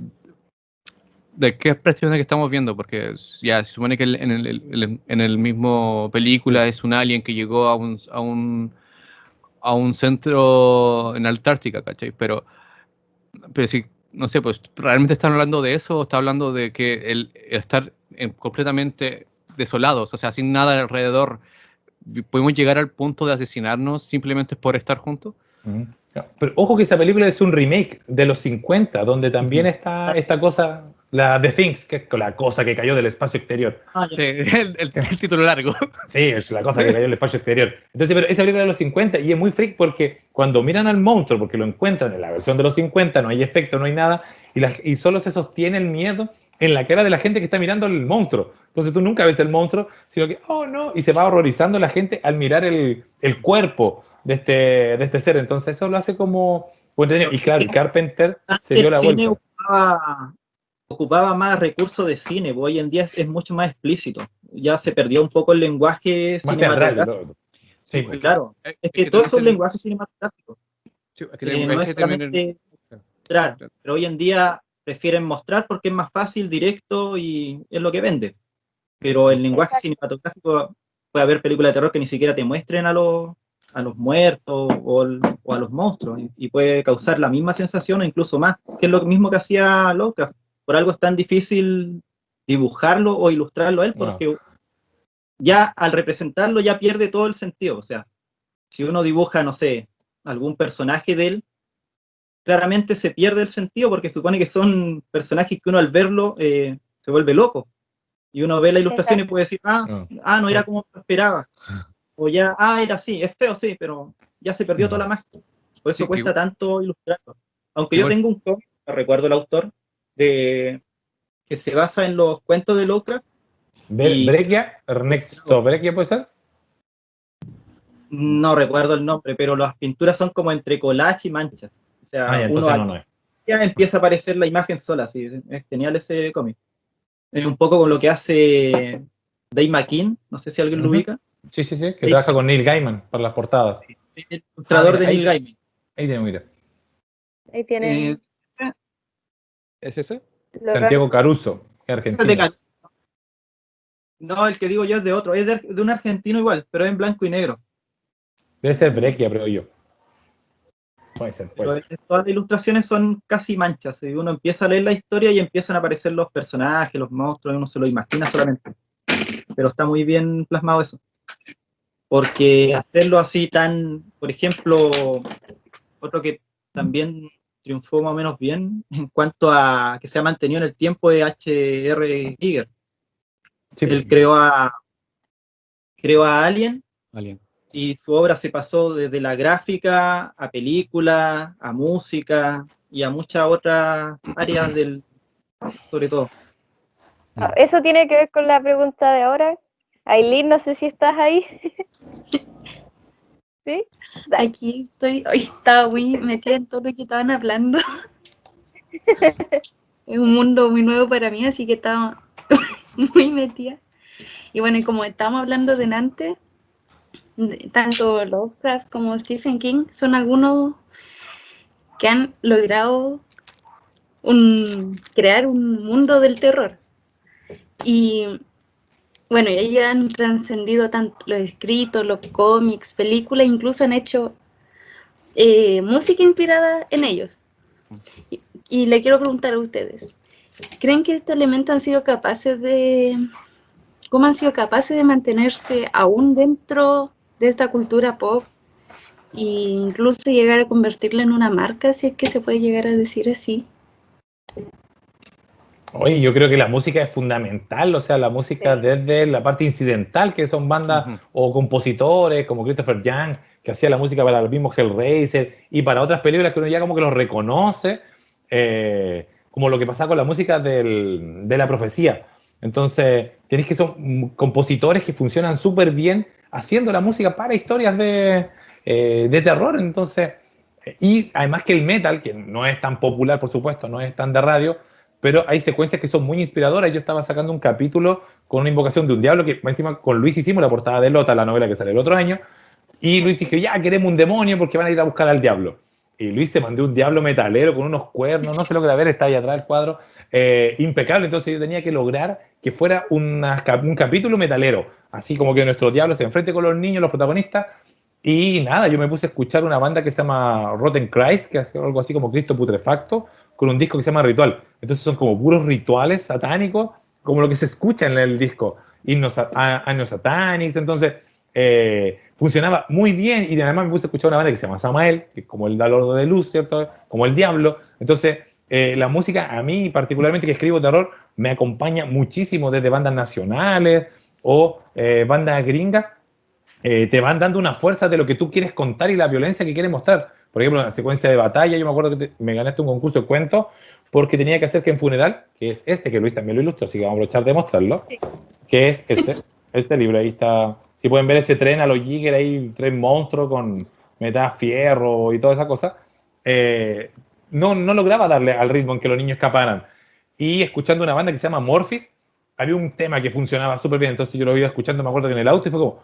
qué expresión que estamos viendo, porque ya se supone que en el mismo película es un alien que llegó a un centro en Antártica, ¿cachai? Pero si, no sé, pues realmente están hablando de eso o está hablando de que el estar completamente desolados, o sea, sin nada alrededor, podemos llegar al punto de asesinarnos simplemente por estar juntos. No, pero ojo que esa película es un remake de los 50, donde también está esta cosa, la The Things, que es la cosa que cayó del espacio exterior. Sí, el título largo. Sí, es la cosa que cayó del espacio exterior. Entonces, pero esa película es de los 50 y es muy freak porque cuando miran al monstruo, porque lo encuentran en la versión de los 50, no hay efecto, no hay nada, y solo se sostiene el miedo en la cara de la gente que está mirando al monstruo. Entonces tú nunca ves el monstruo, sino que, oh no, y se va horrorizando la gente al mirar el cuerpo de este ser. Entonces eso lo hace como entretenido. Y claro, el Carpenter se dio El la cine vuelta. ocupaba más recursos de cine, pues hoy en día es mucho más explícito. Ya se perdió un poco el lenguaje Más teatral. cinematográfico. Sí, pues. Claro, es que todo también eso es un lenguaje cinematográfico. sí, es que el No es lenguaje también solamente mostrar, pero hoy en día prefieren mostrar porque es más fácil, directo y es lo que vende. Pero el lenguaje cinematográfico, puede haber películas de terror que ni siquiera te muestren a los muertos o a los monstruos y puede causar la misma sensación o incluso más, que es lo mismo que hacía Lovecraft. Por algo es tan difícil dibujarlo o ilustrarlo él, No. porque ya al representarlo ya pierde todo el sentido. O sea, si uno dibuja, no sé, algún personaje de él, claramente se pierde el sentido porque supone que son personajes que uno al verlo se vuelve loco. Y uno ve la ilustración y puede decir, no era como esperaba. O ya, era así, es feo, sí, pero ya se perdió toda la magia. Por eso Sí, cuesta tanto ilustrarlo. Aunque igual, yo tengo un cómic, no recuerdo el autor, que se basa en los cuentos de Lovecraft. Breccia, Ernesto Breccia, ¿puede ser? No recuerdo el nombre, pero las pinturas son como entre collage y manchas. O sea, Ya, uno entonces no es. ya empieza a aparecer la imagen sola, sí, es genial ese cómic. Es un poco con lo que hace Dave McKean, no sé si alguien lo ubica. Sí, que trabaja con Neil Gaiman para las portadas. El ilustrador de Ahí, Neil Gaiman. Ahí tiene, mira. Ahí tienen ¿es ese? Santiago Caruso, que es ese es de argentino. Caruso. No, el que digo yo es de otro, es de un argentino igual, pero es en blanco y negro. Debe ser Breccia, creo yo. Puede ser. Pero todas las ilustraciones son casi manchas, y uno empieza a leer la historia y empiezan a aparecer los personajes, los monstruos, y uno se lo imagina solamente. Pero está muy bien plasmado eso. Porque hacerlo así tan, por ejemplo, otro que también triunfó más o menos bien en cuanto a que se ha mantenido en el tiempo es H.R. Giger. Sí, Él creó a Alien. Alien. Y su obra se pasó desde la gráfica a película, a música y a muchas otras áreas sobre todo. Eso tiene que ver con la pregunta de ahora. Aileen, no sé si estás ahí. ¿Sí? Dale. Aquí estoy, hoy estaba muy metida en todo lo que estaban hablando. Es un mundo muy nuevo para mí, así que estaba muy metida. Y bueno, y como estábamos hablando delante, tanto Lovecraft como Stephen King son algunos que han logrado crear un mundo del terror. Y bueno, ellos han trascendido tanto los escritos, los cómics, películas, incluso han hecho música inspirada en ellos. Y le quiero preguntar a ustedes, ¿creen que estos elementos han sido capaces cómo han sido capaces de mantenerse aún dentro de esta cultura pop e incluso llegar a convertirla en una marca, si es que se puede llegar a decir así? Oye, yo creo que la música es fundamental, o sea, la música Sí. desde la parte incidental, que son bandas Ujú. o compositores como Christopher Young, que hacía la música para el mismo Hellraiser y para otras películas que uno ya como que los reconoce, como lo que pasa con la música de la profecía. Entonces, tenéis que son compositores que funcionan súper bien haciendo la música para historias de terror. Entonces, y además que el metal, que no es tan popular, por supuesto, no es tan de radio, pero hay secuencias que son muy inspiradoras. Yo estaba sacando un capítulo con una invocación de un diablo que encima con Luis hicimos la portada de Lota, la novela que sale el otro año, y Luis dijo, ya queremos un demonio porque van a ir a buscar al diablo. Y Luis se mandó un diablo metalero con unos cuernos, no se logra ver, está ahí atrás del cuadro, impecable. Entonces yo tenía que lograr que fuera un capítulo metalero, así como que nuestro diablo se enfrente con los niños, los protagonistas. Y nada, yo me puse a escuchar una banda que se llama Rotten Christ, que hace algo así como Cristo Putrefacto, con un disco que se llama Ritual. Entonces son como puros rituales satánicos, como lo que se escucha en el disco, himnos años satánicos. Entonces funcionaba muy bien. Y además me puse a escuchar una banda que se llama Samael, que es como el Lord de Luz, ¿cierto? Como el Diablo. Entonces la música, a mí particularmente que escribo terror, me acompaña muchísimo desde bandas nacionales o bandas gringas, te van dando una fuerza de lo que tú quieres contar y la violencia que quieres mostrar. Por ejemplo, en la secuencia de batalla, yo me acuerdo que me ganaste un concurso de cuentos porque tenía que hacer que en funeral, que es este, que Luis también lo ilustró, así que vamos a aprovechar de mostrarlo, Sí. que es este libro. Ahí está. Si pueden ver ese tren a los Giger, ahí, tren monstruo con metal fierro y toda esa cosa. No lograba darle al ritmo en que los niños escaparan. Y escuchando una banda que se llama Morphis, había un tema que funcionaba súper bien. Entonces yo lo iba escuchando, me acuerdo que en el auto y fue como,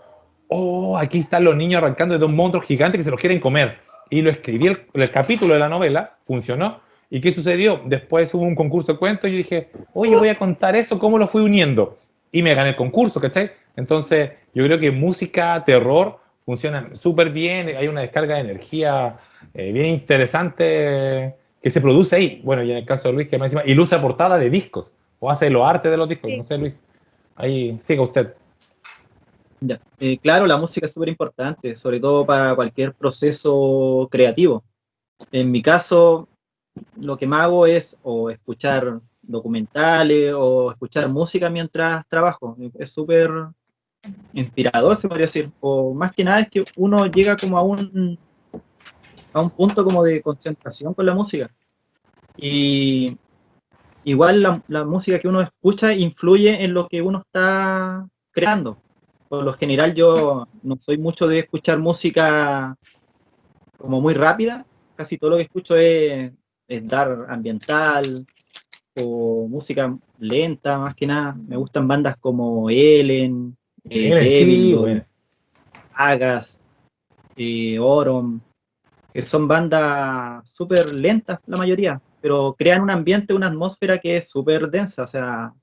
oh, aquí están los niños arrancando de un monstruo gigante que se los quieren comer. Y lo escribí el capítulo de la novela, funcionó. ¿Y qué sucedió? Después hubo un concurso de cuentos y yo dije, oye, voy a contar eso, ¿cómo lo fui uniendo? Y me gané el concurso, ¿cachai? Entonces, yo creo que música, terror, funcionan súper bien, hay una descarga de energía bien interesante que se produce ahí. Bueno, y en el caso de Luis, que más encima ilustra portada de discos, o hace los artes de los discos, no Sí. sé, Luis, ahí siga usted. Ya. Claro, la música es súper importante, sobre todo para cualquier proceso creativo. En mi caso, lo que más hago es o escuchar documentales o escuchar música mientras trabajo. Es súper inspirador, se podría decir. O más que nada es que uno llega como a un punto como de concentración con la música. Y igual la música que uno escucha influye en lo que uno está creando. Por lo general yo no soy mucho de escuchar música como muy rápida. Casi todo lo que escucho es dark ambiental o música lenta, más que nada. Me gustan bandas como Ellen, Sí, Devil, bueno. Agas, Orom, que son bandas súper lentas la mayoría, pero crean un ambiente, una atmósfera que es súper densa, o sea,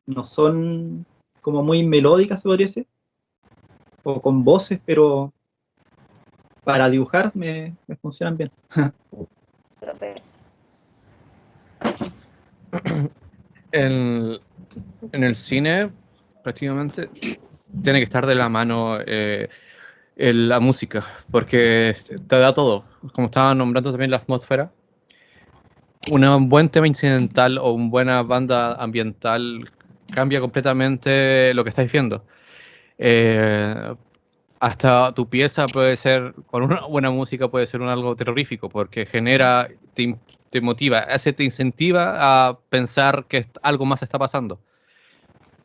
no son como muy melódicas, se podría decir, o con voces, pero para dibujar me funcionan bien. Súper. En, en el cine, prácticamente, tiene que estar de la mano la música, porque te da todo. Como estaba nombrando también la atmósfera, un buen tema incidental o una buena banda ambiental cambia completamente lo que estáis viendo. Eh, Hasta tu pieza puede ser, con una buena música puede ser algo terrorífico, porque genera, te motiva, te incentiva a pensar que algo más está pasando.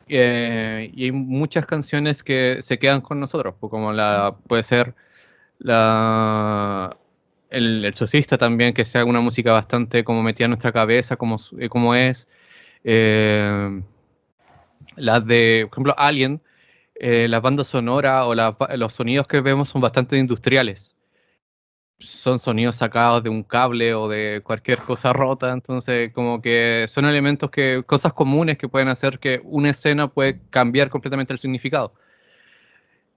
Y hay muchas canciones que se quedan con nosotros, pues, como puede ser la, el exorcista también, que sea una música bastante como metida en nuestra cabeza, como es. Eh, las de, por ejemplo, Alien, la banda sonora o los sonidos que vemos son bastante industriales. Son sonidos sacados de un cable o de cualquier cosa rota, entonces como que son elementos cosas comunes que pueden hacer que una escena puede cambiar completamente el significado.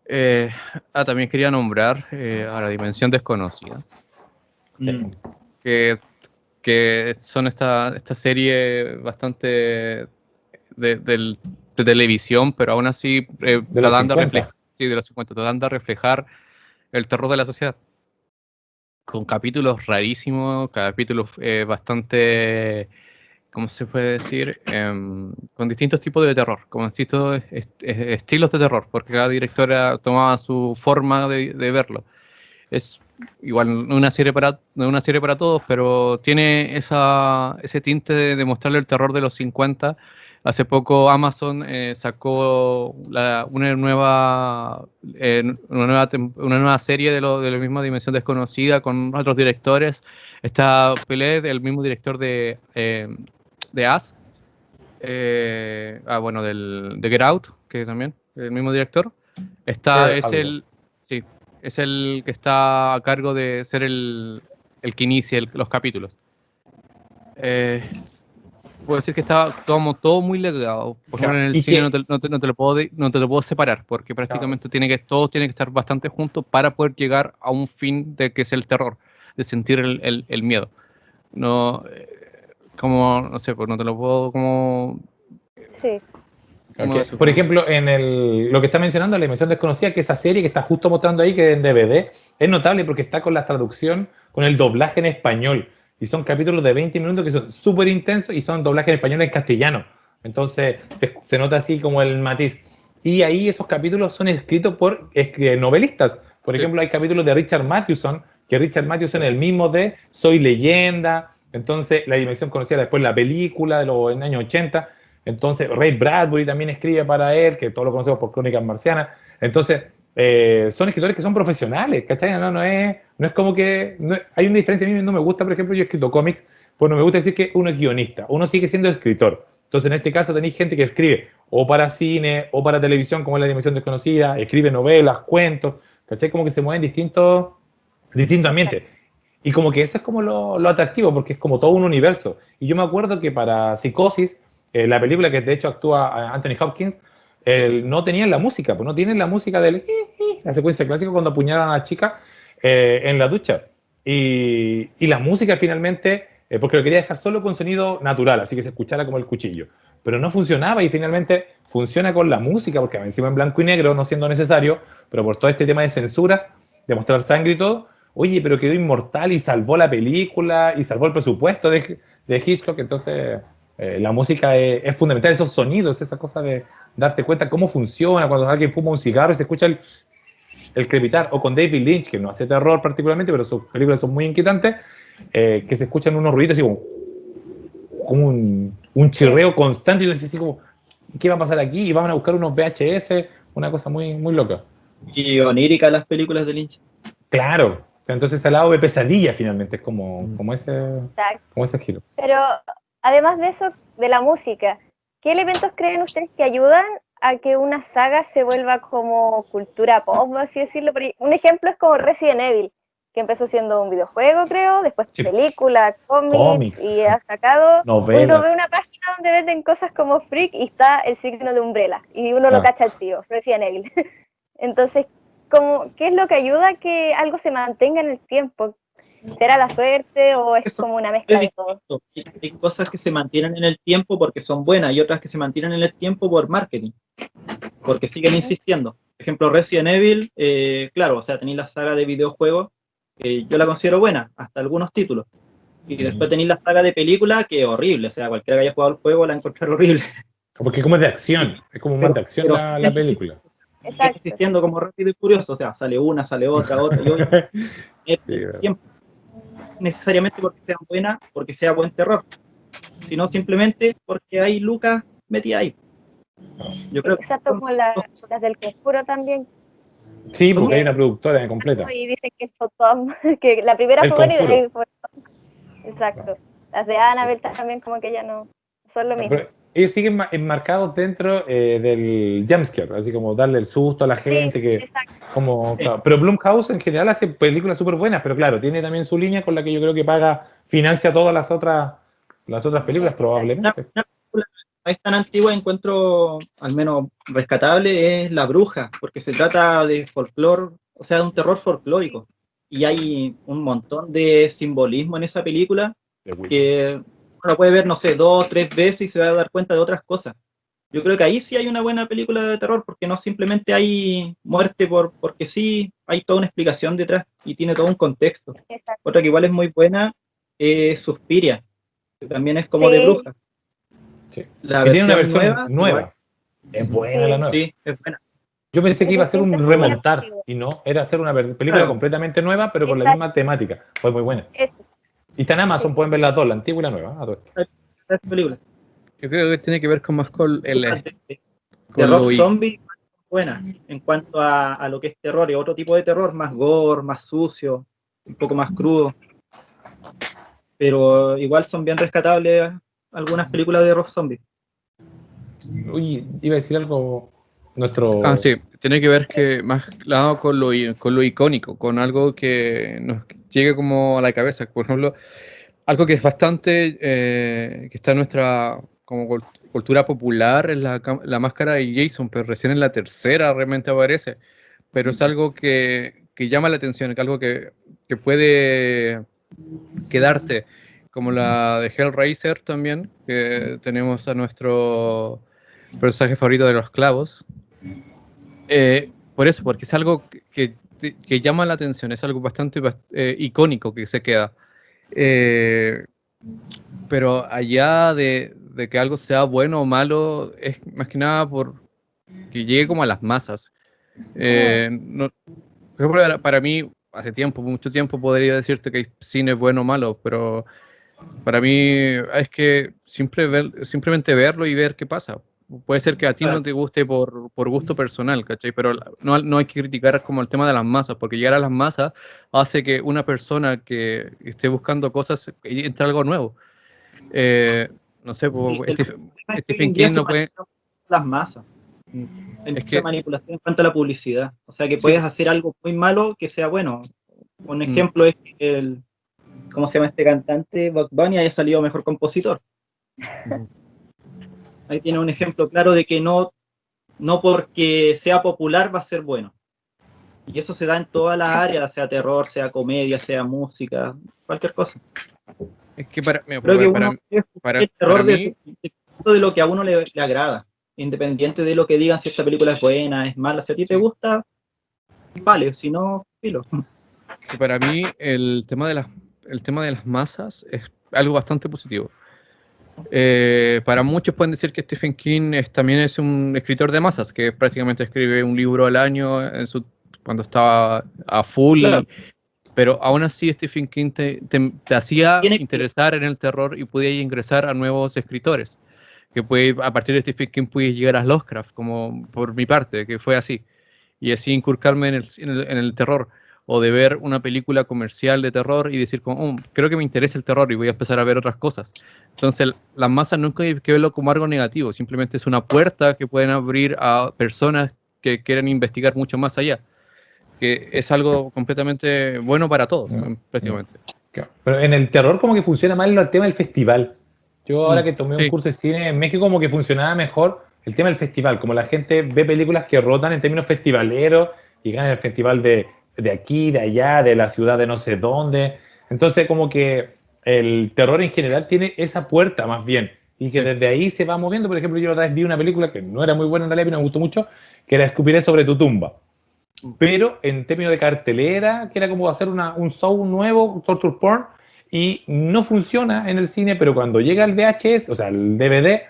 Eh, También quería nombrar a La Dimensión Desconocida, Mm, que, que son esta serie bastante de televisión, pero aún así De los tratando de 50. reflejar, sí, de los 50, tratando de reflejar el terror de la sociedad, con capítulos rarísimos, capítulos bastante ¿cómo se puede decir? Con distintos tipos de terror, con distintos estilos de terror, porque cada directora tomaba su forma de verlo. Es igual no es una serie para todos, pero tiene ese tinte de mostrarle el terror de los 50. Hace poco Amazon sacó una nueva serie de la misma Dimensión Desconocida con otros directores. Está Pelé, el mismo director de Us. Bueno, de Get Out, que también, el mismo director. Sí, es el que está a cargo de ser el que inicia los capítulos. Puedo decir que está todo muy legado. Por ejemplo, en el cine no te lo puedo separar, porque prácticamente todos tienen que estar bastante juntos para poder llegar a un fin de que es el terror, de sentir el miedo. No, no sé, pues no te lo puedo como... Sí. Okay. Por ejemplo, lo que está mencionando, La Dimensión Desconocida, que esa serie que está justo mostrando ahí, que en DVD, es notable porque está con la traducción, con el doblaje en español. Y son capítulos de 20 minutos que son súper intensos y son doblaje en español en castellano. Entonces se nota así como el matiz. Y ahí esos capítulos son escritos por novelistas. Por ejemplo, hay capítulos de Richard Matheson, que Richard Matheson es el mismo de Soy Leyenda. Entonces, La Dimensión Conocida, después la película de los años 80. Entonces, Ray Bradbury también escribe para él, que todos lo conocemos por Crónicas Marcianas. Entonces, son escritores que son profesionales, ¿cachai? No es como que... hay una diferencia. A mí no me gusta, por ejemplo, yo he escrito cómics, pues no me gusta decir que uno es guionista. Uno sigue siendo escritor. Entonces, en este caso, tenéis gente que escribe o para cine o para televisión, como es La Dimensión Desconocida, escribe novelas, cuentos, ¿cachai? Como que se mueven distintos ambientes. Y como que eso es como lo atractivo, porque es como todo un universo. Y yo me acuerdo que para Psicosis, la película que de hecho actúa Anthony Hopkins, no tenían la música, pues no tienen la música la secuencia clásica cuando apuñalan a la chica en la ducha. Y la música finalmente, porque lo quería dejar solo con sonido natural, así que se escuchara como el cuchillo. Pero no funcionaba y finalmente funciona con la música, porque encima en blanco y negro, no siendo necesario, pero por todo este tema de censuras, de mostrar sangre y todo, oye, pero quedó inmortal y salvó la película y salvó el presupuesto de Hitchcock. Entonces, la música es fundamental, esos sonidos, esa cosa de darte cuenta cómo funciona cuando alguien fuma un cigarro y se escucha el crepitar, o con David Lynch, que no hace terror particularmente, pero sus películas son muy inquietantes, que se escuchan unos ruiditos así como un chirreo constante y dices así como, ¿qué va a pasar aquí? Y van a buscar unos VHS, una cosa muy, muy loca. Y onírica las películas de Lynch. Claro, entonces al lado de pesadilla finalmente, es como ese giro. Pero además de eso, de la música, ¿qué elementos creen ustedes que ayudan a que una saga se vuelva como cultura pop, así decirlo? Un ejemplo es como Resident Evil, que empezó siendo un videojuego, creo, después película, cómics, y ha sacado... novelas. Uno ve una página donde venden cosas como Freak y está el signo de Umbrella, y uno lo cacha al tío, Resident Evil. Entonces, ¿qué es lo que ayuda a que algo se mantenga en el tiempo? ¿Será la suerte o es como una mezcla de todo? Hay cosas que se mantienen en el tiempo porque son buenas y otras que se mantienen en el tiempo por marketing, porque siguen insistiendo. Por ejemplo, Resident Evil, claro, o sea, tenéis la saga de videojuegos, que yo la considero buena, hasta algunos títulos. Y después tenéis la saga de película, que es horrible, o sea, cualquiera que haya jugado el juego la encontrar horrible. Porque como es de acción, es como más de acción la película. Está existiendo como Rápido y Furioso, o sea, sale una, sale otra, y obviamente tiempo. Necesariamente porque sea buena, porque sea buen terror, sino simplemente porque hay lucas metidas ahí. Yo creo exacto, como las del Conjuro también. Sí, porque hay una productora completa. Y dicen que Sodom, que la primera fue buena y de ahí fue. Exacto. Las de Annabelle también como que ya no son lo mismo. Pero ellos siguen enmarcados dentro del jumpscare, así como darle el susto a la gente. Pero Blumhouse en general hace películas súper buenas, pero claro, tiene también su línea con la que yo creo que financia todas las otras películas probablemente. Una película no es tan antigua, encuentro al menos rescatable, es La Bruja, porque se trata de folclore, o sea, de un terror folclórico. Y hay un montón de simbolismo en esa película que uno puede ver, no sé, 2 o 3 veces y se va a dar cuenta de otras cosas. Yo creo que ahí sí hay una buena película de terror, porque no simplemente hay muerte porque sí, hay toda una explicación detrás y tiene todo un contexto. Exacto. Otra que igual es muy buena es Suspiria, que también es como de bruja. Sí. La Que tiene una versión versión nueva. igual, Es buena la nueva. sí, es buena. Yo pensé que iba a ser un Distintas remontar temáticas. y no, era hacer una película Claro. completamente nueva, pero con la Esa- misma temática. Fue muy buena. es- Y está en Amazon, sí. pueden ver las dos, la antigua y la nueva. A todo esto. Esta película. Yo creo que tiene que ver con más con De con Rob lo Zombie, buena. En cuanto a lo que es terror, y otro tipo de terror, más gore, más sucio, un poco más crudo. Pero igual son bien rescatables algunas películas de Rob Zombie. Uy, iba a decir algo. Ah, Nuestro. sí, tiene que ver que más lado con lo icónico, con algo que nos llegue como a la cabeza. Por ejemplo, algo que es bastante, que está en nuestra como cultura popular, es la máscara de Jason, pero recién en la tercera realmente aparece. Pero es algo que llama la atención, es algo que puede quedarte, como la de Hellraiser también, que tenemos a nuestro personaje favorito de los clavos. Por eso, porque es algo que llama la atención, es algo bastante icónico que se queda. Eh, pero allá de que algo sea bueno o malo, es más que nada por que llegue como a las masas. Por ejemplo, para mí, hace tiempo, mucho tiempo, podría decirte que hay cine bueno o malo, pero para mí es que simplemente verlo y ver qué pasa. Puede ser que a ti no te guste por gusto personal, ¿cachai? Pero no hay que criticar como el tema de las masas, porque llegar a las masas hace que una persona que esté buscando cosas entre algo nuevo. No sé, Sí, el problema es que hoy Stephen en día King se no puede. manejan las masas. Hay Es mucha que manipulación en cuanto a la publicidad. O sea que sí, puedes hacer algo muy malo que sea bueno. Un mm, ejemplo es que ¿cómo se llama este cantante? Bugs Bunny haya salido mejor compositor. mm, Ahí tiene un ejemplo claro de que no porque sea popular va a ser bueno. Y eso se da en todas las áreas, sea terror, sea comedia, sea música, cualquier cosa. es que para, mira, Creo que uno debe escoger el para terror mí, de lo que a uno le agrada, independiente de lo que digan si esta película es buena, es mala. Si a ti te sí, gusta, vale, si no, filo. que para mí el tema de las masas es algo bastante positivo. Para muchos pueden decir que Stephen King también es un escritor de masas, que prácticamente escribe un libro al año cuando estaba a full, Claro, pero aún así Stephen King te hacía tiene que, interesar en el terror y podía ingresar a nuevos escritores, que a partir de Stephen King pude llegar a Lovecraft, como por mi parte, que fue así, y así inculcarme en el terror, o de ver una película comercial de terror y decir como, creo que me interesa el terror y voy a empezar a ver otras cosas. Entonces, las masas nunca hay que verlo como algo negativo, simplemente es una puerta que pueden abrir a personas que quieren investigar mucho más allá, que es algo completamente bueno para todos, No, no. prácticamente. Claro. Pero en el terror como que funciona mal el tema del festival. Yo ahora que tomé un Sí, curso de cine en México como que funcionaba mejor el tema del festival, como la gente ve películas que rotan en términos festivaleros y ganan el festival de aquí, de allá, de la ciudad de no sé dónde. Entonces como que el terror en general tiene esa puerta más bien y que sí. desde ahí se va moviendo. Por ejemplo, yo la otra vez vi una película que no era muy buena en realidad, pero me gustó mucho, que era Escupiré sobre tu tumba, pero en términos de cartelera, que era como hacer un show nuevo, torture porn, y no funciona en el cine, pero cuando llega el VHS, o sea, el DVD,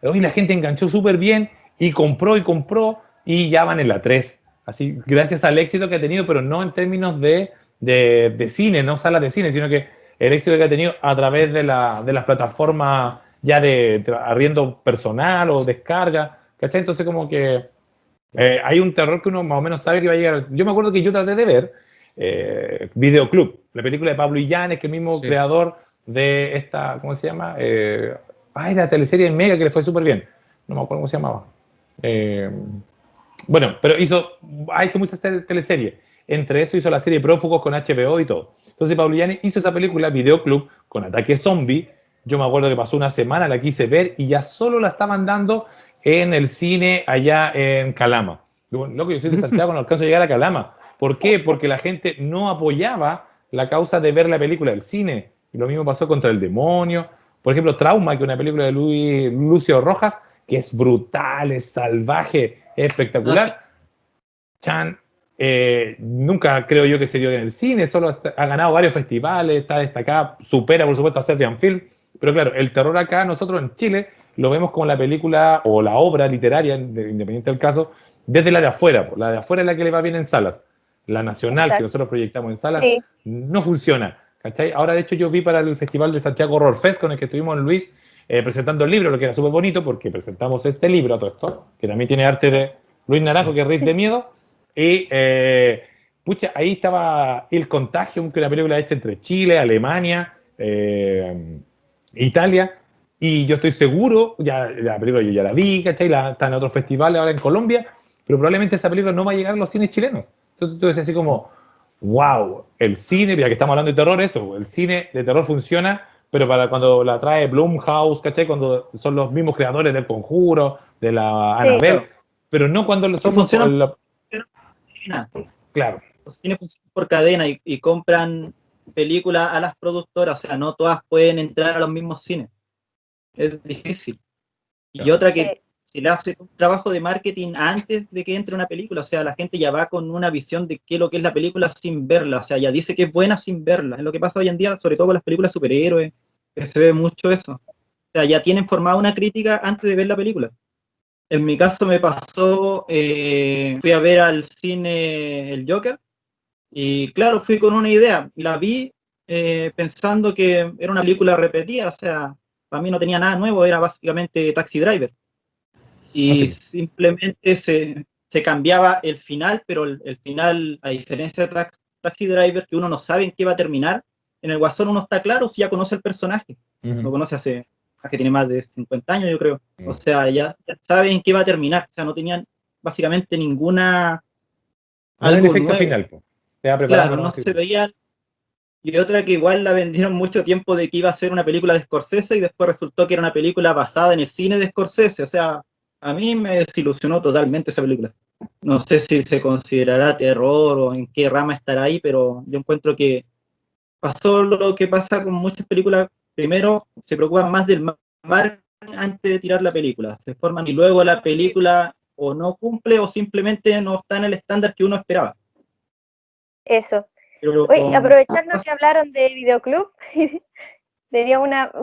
hoy la gente enganchó súper bien y compró, y ya van en la 3. Así, gracias al éxito que ha tenido, pero no en términos de cine, no salas de cine, sino que el éxito que ha tenido a través de las plataformas ya de arriendo personal o descarga, ¿cachai? Entonces como que hay un terror que uno más o menos sabe que va a llegar. Yo me acuerdo que yo traté de ver Videoclub, la película de Pablo Illanes, que es el mismo Sí. creador de esta, ¿cómo se llama? La teleserie en Mega que le fue súper bien. No me acuerdo cómo se llamaba. Eh, bueno, pero ha hecho muchas teleseries. Entre eso hizo la serie Prófugos con HBO y todo. Entonces Pablo Illanes hizo esa película, Videoclub, con Ataque Zombie. Yo me acuerdo que pasó una semana, la quise ver y ya solo la estaban dando en el cine allá en Calama. Loco, yo soy de Santiago, no alcanzo a llegar a Calama. ¿Por qué? Porque la gente no apoyaba la causa de ver la película del cine. Y lo mismo pasó contra el demonio. Por ejemplo, Trauma, que es una película de Lucio Rojas, que es brutal, es salvaje, es no sé, espectacular. Chan, nunca creo yo que se dio en el cine, solo ha ganado varios festivales, está destacada, supera por supuesto a Serbian Film, pero claro, el terror acá nosotros en Chile lo vemos como la película o la obra literaria, independiente del caso, desde la de afuera. La de afuera es la que le va bien en salas. La nacional, que Exacto. nosotros proyectamos en salas, Sí, no funciona. ¿Cachai? Ahora, de hecho, yo vi para el Festival de Santiago Horror Fest, con el que estuvimos en Luis, presentando el libro, lo que era súper bonito, porque presentamos este libro, todo esto, que también tiene arte de Luis Naranjo, que es Rick de Miedo, y pucha, ahí estaba El Contagio, que es una película hecha entre Chile, Alemania, Italia, y yo estoy seguro, ya la película yo ya la vi, ¿cachai? Está en otros festivales ahora en Colombia, pero probablemente esa película no va a llegar a los cines chilenos. Entonces tú dices así como, wow, el cine, ya que estamos hablando de terror, eso, el cine de terror funciona, pero para cuando la trae Blumhouse, ¿cachai? Cuando son los mismos creadores del Conjuro, de la sí, Annabelle, Claro. pero no cuando Que son, funcionan por cadena. claro. Los cines funcionan por cadena y compran películas a las productoras, o sea, no todas pueden entrar a los mismos cines. Es difícil. Y otra sí, que se le hace un trabajo de marketing antes de que entre una película, o sea, la gente ya va con una visión de qué es lo que es la película sin verla, o sea, ya dice que es buena sin verla. Es lo que pasa hoy en día, sobre todo con las películas superhéroes, que se ve mucho eso. O sea, ya tienen formada una crítica antes de ver la película. En mi caso me pasó, fui a ver al cine El Joker, y claro, fui con una idea, la vi pensando que era una película repetida, o sea, para mí no tenía nada nuevo, era básicamente Taxi Driver. Así, Y pues. simplemente se cambiaba el final, pero el final, a diferencia de Taxi Driver, que uno no sabe en qué va a terminar, en el Guasón uno está claro si ya conoce el personaje, lo conoce hace, que tiene más de 50 años, yo creo. O sea, ya sabe en qué va a terminar, o sea, no tenían básicamente ninguna, No en el algo efecto nuevo. final, pues. Te va preparando Claro, no nomás. se veía. Y otra que igual la vendieron mucho tiempo de que iba a ser una película de Scorsese y después resultó que era una película basada en el cine de Scorsese. O sea, a mí me desilusionó totalmente esa película. No sé si se considerará terror o en qué rama estará ahí, pero yo encuentro que pasó lo que pasa con muchas películas. Primero, se preocupan más del marketing antes de tirar la película. Se forman y luego la película o no cumple o simplemente no está en el estándar que uno esperaba. eso. Pero Oye, aprovechando que hablaron de videoclub,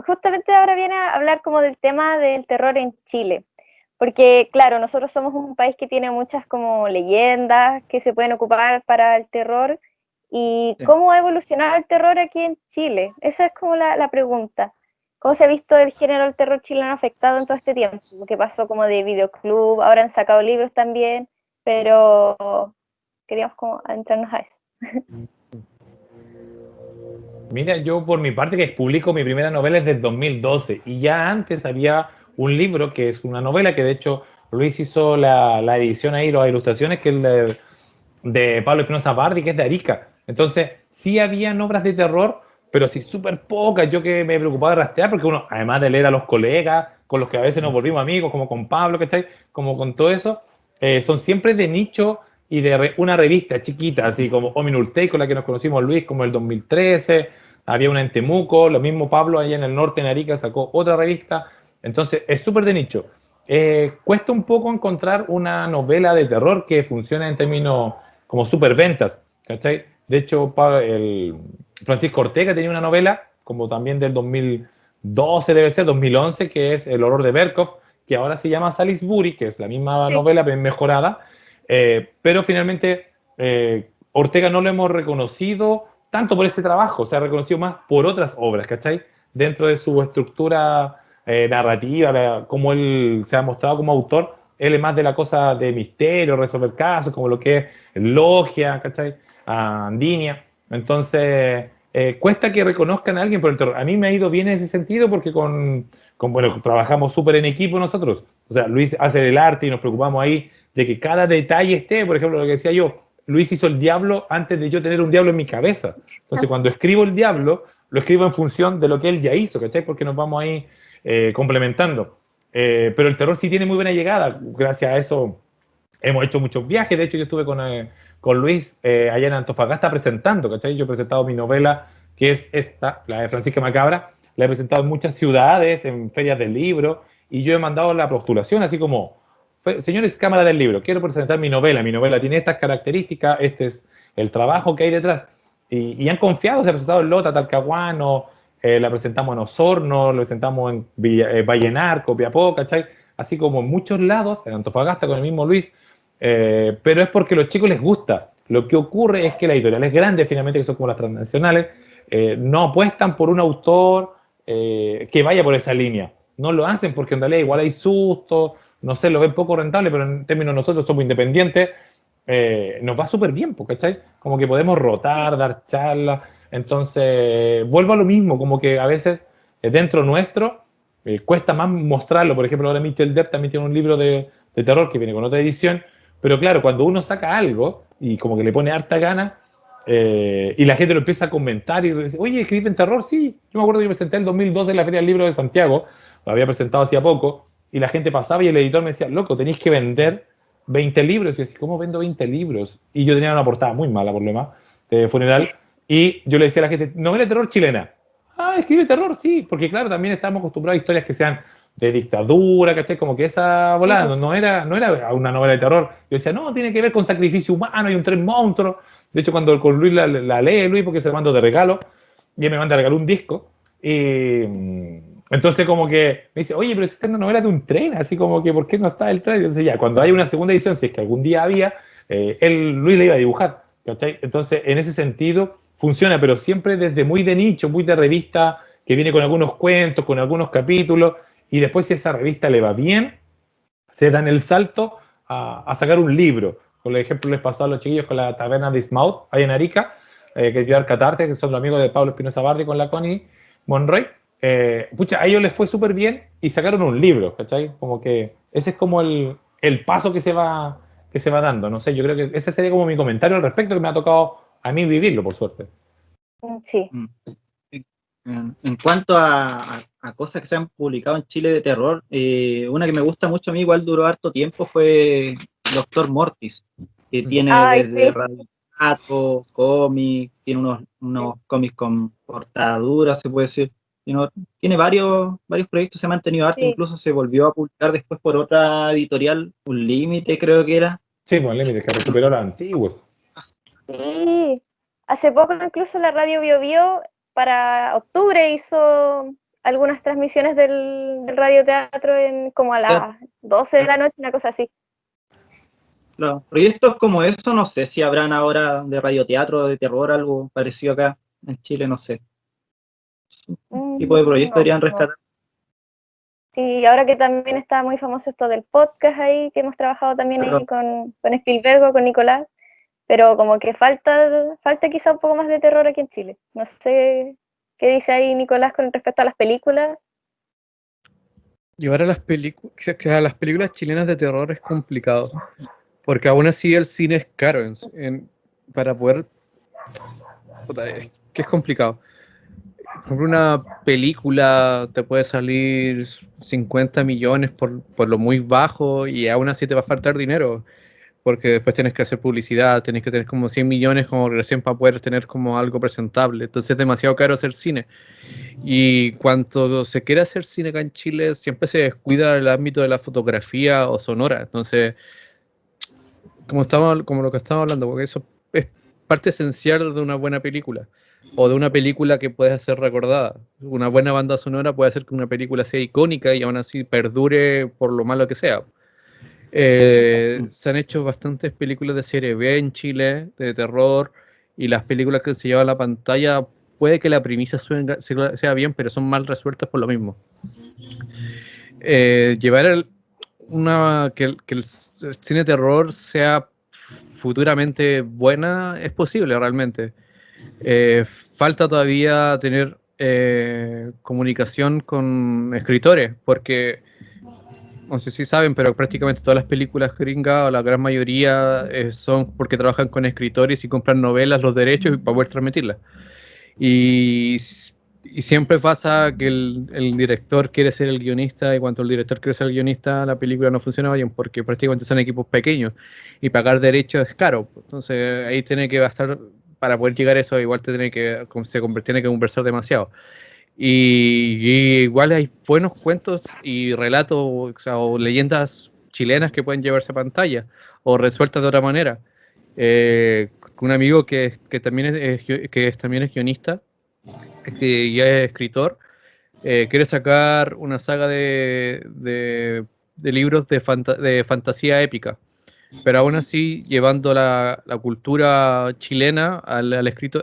justamente ahora viene a hablar como del tema del terror en Chile. Porque, claro, nosotros somos un país que tiene muchas como leyendas que se pueden ocupar para el terror. ¿Y sí. cómo ha evolucionado el terror aquí en Chile? Esa es como la pregunta. ¿Cómo se ha visto el género del terror chileno afectado en todo este tiempo? ¿Qué pasó como de videoclub? Ahora han sacado libros también, pero queríamos como adentrarnos a eso. Mira, yo por mi parte que publico mi primera novela es del 2012 y ya antes había un libro que es una novela que de hecho Luis hizo la edición ahí, las ilustraciones, que es de Pablo Espinosa Bardi, que es de Arica. Entonces, sí habían obras de terror, pero sí súper pocas. Yo que me preocupaba de rastrear, porque uno, además de leer a los colegas, con los que a veces nos volvimos amigos, como con Pablo, ¿cachai? Como con todo eso, son siempre de nicho y de una revista chiquita, así como Ominultei, con la que nos conocimos Luis, como el 2013, había una en Temuco, lo mismo Pablo allá en el norte, en Arica, sacó otra revista. Entonces, es súper de nicho. Cuesta un poco encontrar una novela de terror que funcione en términos como superventas, ¿cachai? De hecho, el Francisco Ortega tenía una novela, como también del 2012 debe ser, 2011, que es El horror de Berkov, que ahora se llama Salisbury, que es la misma Sí, novela, pero mejorada, pero finalmente Ortega no lo hemos reconocido tanto por ese trabajo, se ha reconocido más por otras obras, ¿cachai? Dentro de su estructura narrativa, como él se ha mostrado como autor, él es más de la cosa de misterio, resolver casos, como lo que es Logia, ¿cachai? Andinia. Entonces, cuesta que reconozcan a alguien por el terror. A mí me ha ido bien en ese sentido porque bueno, trabajamos súper en equipo nosotros. O sea, Luis hace el arte y nos preocupamos ahí de que cada detalle esté. Por ejemplo, lo que decía yo, Luis hizo el diablo antes de yo tener un diablo en mi cabeza. Entonces, cuando escribo el diablo, lo escribo en función de lo que él ya hizo, ¿cachai? Porque nos vamos ahí complementando. Pero el terror sí tiene muy buena llegada. Gracias a eso hemos hecho muchos viajes. De hecho, yo estuve con Luis allá en Antofagasta presentando, ¿cachai? Yo he presentado mi novela, que es esta, la de Francisca Macabra. La he presentado en muchas ciudades, en ferias del libro, y yo he mandado la postulación, así como, señores, Cámara del Libro, quiero presentar mi novela. Mi novela tiene estas características, este es el trabajo que hay detrás. Y han confiado, se ha presentado en Lota, Talcahuano, la presentamos en Osorno, la presentamos en Vallenar, Copiapó, ¿cachai? Así como en muchos lados, en Antofagasta con el mismo Luis, pero es porque a los chicos les gusta. Lo que ocurre es que las editoriales grandes, finalmente, que son como las transnacionales, no apuestan por un autor que vaya por esa línea. No lo hacen porque en realidad igual hay susto, no sé, lo ven poco rentable, pero en términos nosotros somos independientes, nos va súper bien, ¿cachai? Como que podemos rotar, dar charlas. Entonces, vuelvo a lo mismo, como que a veces dentro nuestro cuesta más mostrarlo. Por ejemplo, ahora Michel Depp también tiene un libro de terror que viene con otra edición, pero claro, cuando uno saca algo y como que le pone harta gana, y la gente lo empieza a comentar y dice, oye, ¿escribiste en terror? Sí, yo me acuerdo que yo presenté en 2012 en la Feria del Libro de Santiago, lo había presentado hacía poco, y la gente pasaba y el editor me decía, loco, tenéis que vender 20 libros. Y yo decía, ¿cómo vendo 20 libros? Y yo tenía una portada muy mala, por lo demás, de funeral, y yo le decía a la gente, novela de terror chilena. Ah, escribe terror, sí, porque claro, también estamos acostumbrados a historias que sean de dictadura, ¿cachai? Como que esa volada no era una novela de terror. Yo decía, no, tiene que ver con sacrificio humano y un tren monstruo. De hecho, cuando con Luis la lee, Luis, porque se la mando de regalo, y él me manda a regalar un disco, y entonces como que me dice, oye, pero esta es una novela de un tren, así como que, ¿por qué no está el tren? Entonces ya, cuando hay una segunda edición, si es que algún día había, Luis le iba a dibujar, ¿cachai? Entonces, en ese sentido, funciona, pero siempre desde muy de nicho, muy de revista, que viene con algunos cuentos, con algunos capítulos, y después si esa revista le va bien, se dan el salto a sacar un libro. Por ejemplo, les pasó a los chiquillos con la taberna de Smaut, ahí en Arica, que es Pilar Catarte, que son los amigos de Pablo Espinosa Bardi con la Connie Monroy. Pucha, a ellos les fue súper bien y sacaron un libro, ¿cachai? Como que ese es como el paso que se va dando. No sé, yo creo que ese sería como mi comentario al respecto, que me ha tocado a mí vivirlo, por suerte. Sí. Mm. En cuanto a cosas que se han publicado en Chile de terror, una que me gusta mucho a mí, igual duró harto tiempo, fue Doctor Mortis, que tiene Ay, desde sí. radioteatro, cómic, tiene unos cómics con portaduras, se puede decir. Tiene varios proyectos, se ha mantenido harto, Sí. incluso se volvió a publicar después por otra editorial, Un Límite creo que era. Sí, pues límites que recuperó los antiguos. Sí. Hace poco incluso la radio Bio Bio para octubre hizo algunas transmisiones del radioteatro como a las 12 de la noche, una cosa así. Claro. Proyectos como eso, no sé si habrán ahora de radioteatro, de terror, algo parecido acá en Chile, no sé. Tipo de proyecto No, deberían no. rescatar. Sí, ahora que también está muy famoso esto del podcast ahí, que hemos trabajado también ahí Claro. con Spielberg o con Nicolás, pero como que falta quizá un poco más de terror aquí en Chile. No sé qué dice ahí Nicolás con respecto a las películas. Llevar a las películas chilenas de terror es complicado, porque aún así el cine es caro para poder... puta, es que es complicado. Por ejemplo, una película te puede salir 50 millones por lo muy bajo y aún así te va a faltar dinero, porque después tienes que hacer publicidad, tienes que tener como 100 millones como recién para poder tener como algo presentable. Entonces es demasiado caro hacer cine. Y cuando se quiere hacer cine acá en Chile, siempre se descuida el ámbito de la fotografía o sonora. Entonces, como lo que estamos hablando, porque eso es parte esencial de una buena película o de una película que pueda ser recordada. Una buena banda sonora puede hacer que una película sea icónica y aún así perdure por lo malo que sea. Se han hecho bastantes películas de serie B en Chile, de terror, y las películas que se llevan a la pantalla, puede que la premisa sea bien, pero son mal resueltas por lo mismo. Llevar que el cine de terror sea futuramente buena es posible realmente. Falta todavía tener comunicación con escritores, porque no sé si saben, pero prácticamente todas las películas gringas, o la gran mayoría, son porque trabajan con escritores y compran novelas, los derechos para poder transmitirlas. Y, y siempre pasa que el director quiere ser el guionista y cuando el director quiere ser el guionista, la película no funciona bien porque prácticamente son equipos pequeños y pagar derechos es caro. Entonces ahí tiene que gastar, para poder llegar a eso, igual tiene que conversar demasiado. Y igual hay buenos cuentos y relatos, o sea, o leyendas chilenas que pueden llevarse a pantalla o resueltas de otra manera. Un amigo que también es guionista, que ya es escritor, quiere sacar una saga de libros de fantasía épica, pero aún así llevando la cultura chilena al escrito,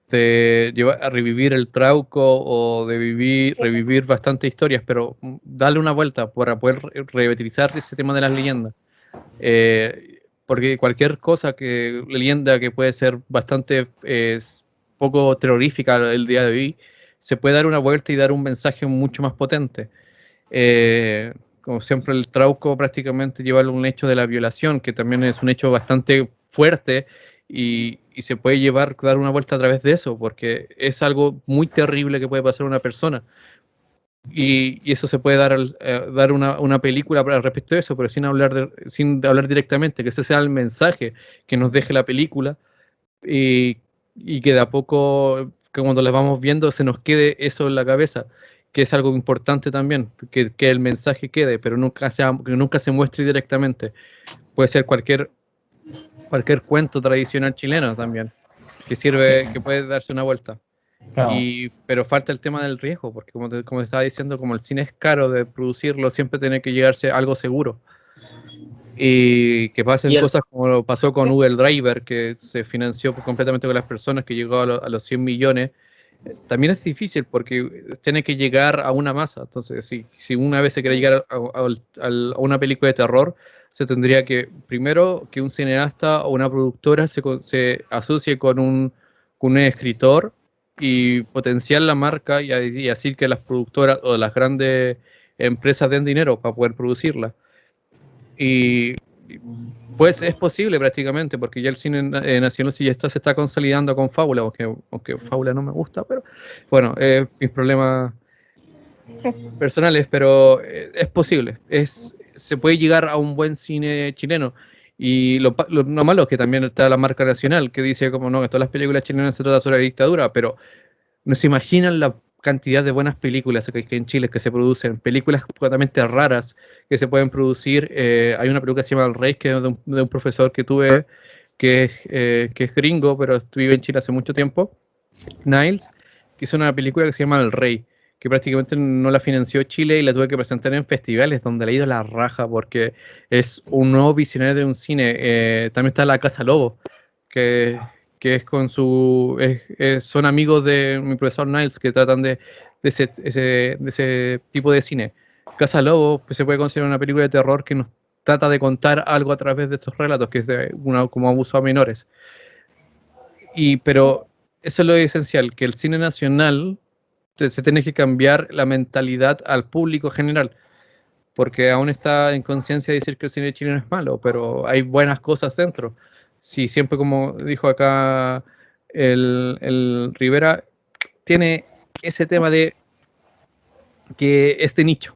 de llevar a revivir el Trauco o de revivir bastantes historias, pero darle una vuelta para poder revitalizar ese tema de las leyendas. Porque cualquier cosa leyenda que puede ser bastante poco terrorífica el día de hoy, se puede dar una vuelta y dar un mensaje mucho más potente. Como siempre, el Trauco prácticamente lleva un hecho de la violación, que también es un hecho bastante fuerte y se puede dar una vuelta a través de eso, porque es algo muy terrible que puede pasar a una persona. Y eso se puede dar una película al respecto de eso, pero sin hablar directamente, que ese sea el mensaje que nos deje la película y que de a poco, que cuando las vamos viendo, se nos quede eso en la cabeza, que es algo importante también, que el mensaje quede, pero que nunca se muestre directamente. Puede ser cualquier cuento tradicional chileno también, que puede darse una vuelta. Claro. Pero falta el tema del riesgo, porque como te estaba diciendo, como el cine es caro de producirlo, siempre tiene que llegarse a algo seguro. Y que pasen Y el- cosas como lo pasó con Uber Driver, que se financió completamente con las personas, que llegó a los 100 millones. También es difícil porque tiene que llegar a una masa. Entonces, si una vez se quiere llegar a una película de terror, se tendría que, primero, que un cineasta o una productora se asocie con un escritor y potenciar la marca y así que las productoras o las grandes empresas den dinero para poder producirla. Y pues es posible prácticamente, porque ya el cine nacional sí se está consolidando con Fábula, aunque Fábula no me gusta, pero bueno, mis problemas personales, pero es posible, se puede llegar a un buen cine chileno. Y lo malo es que también está la marca nacional, que dice como no, que todas las películas chilenas se tratan sobre la dictadura, pero no se imaginan la cantidad de buenas películas que hay en Chile que se producen, películas completamente raras que se pueden producir. Hay una película que se llama El Rey, que es de un profesor que tuve, que es gringo, pero vive en Chile hace mucho tiempo, Niles, que hizo una película que se llama El Rey, que prácticamente no la financió Chile y la tuve que presentar en festivales donde le ha ido la raja porque es un nuevo visionario de un cine. También está La Casa Lobo, que, que es con son amigos de mi profesor Niles que tratan de ese tipo de cine. Casa Lobo pues, se puede considerar una película de terror que nos trata de contar algo a través de estos relatos, que es como abuso a menores. Pero eso es lo esencial, que el cine nacional se tiene que cambiar la mentalidad al público general, porque aún está en conciencia de decir que el cine chileno es malo, pero hay buenas cosas dentro. Sí, siempre como dijo acá el Rivera, tiene ese tema de que este nicho.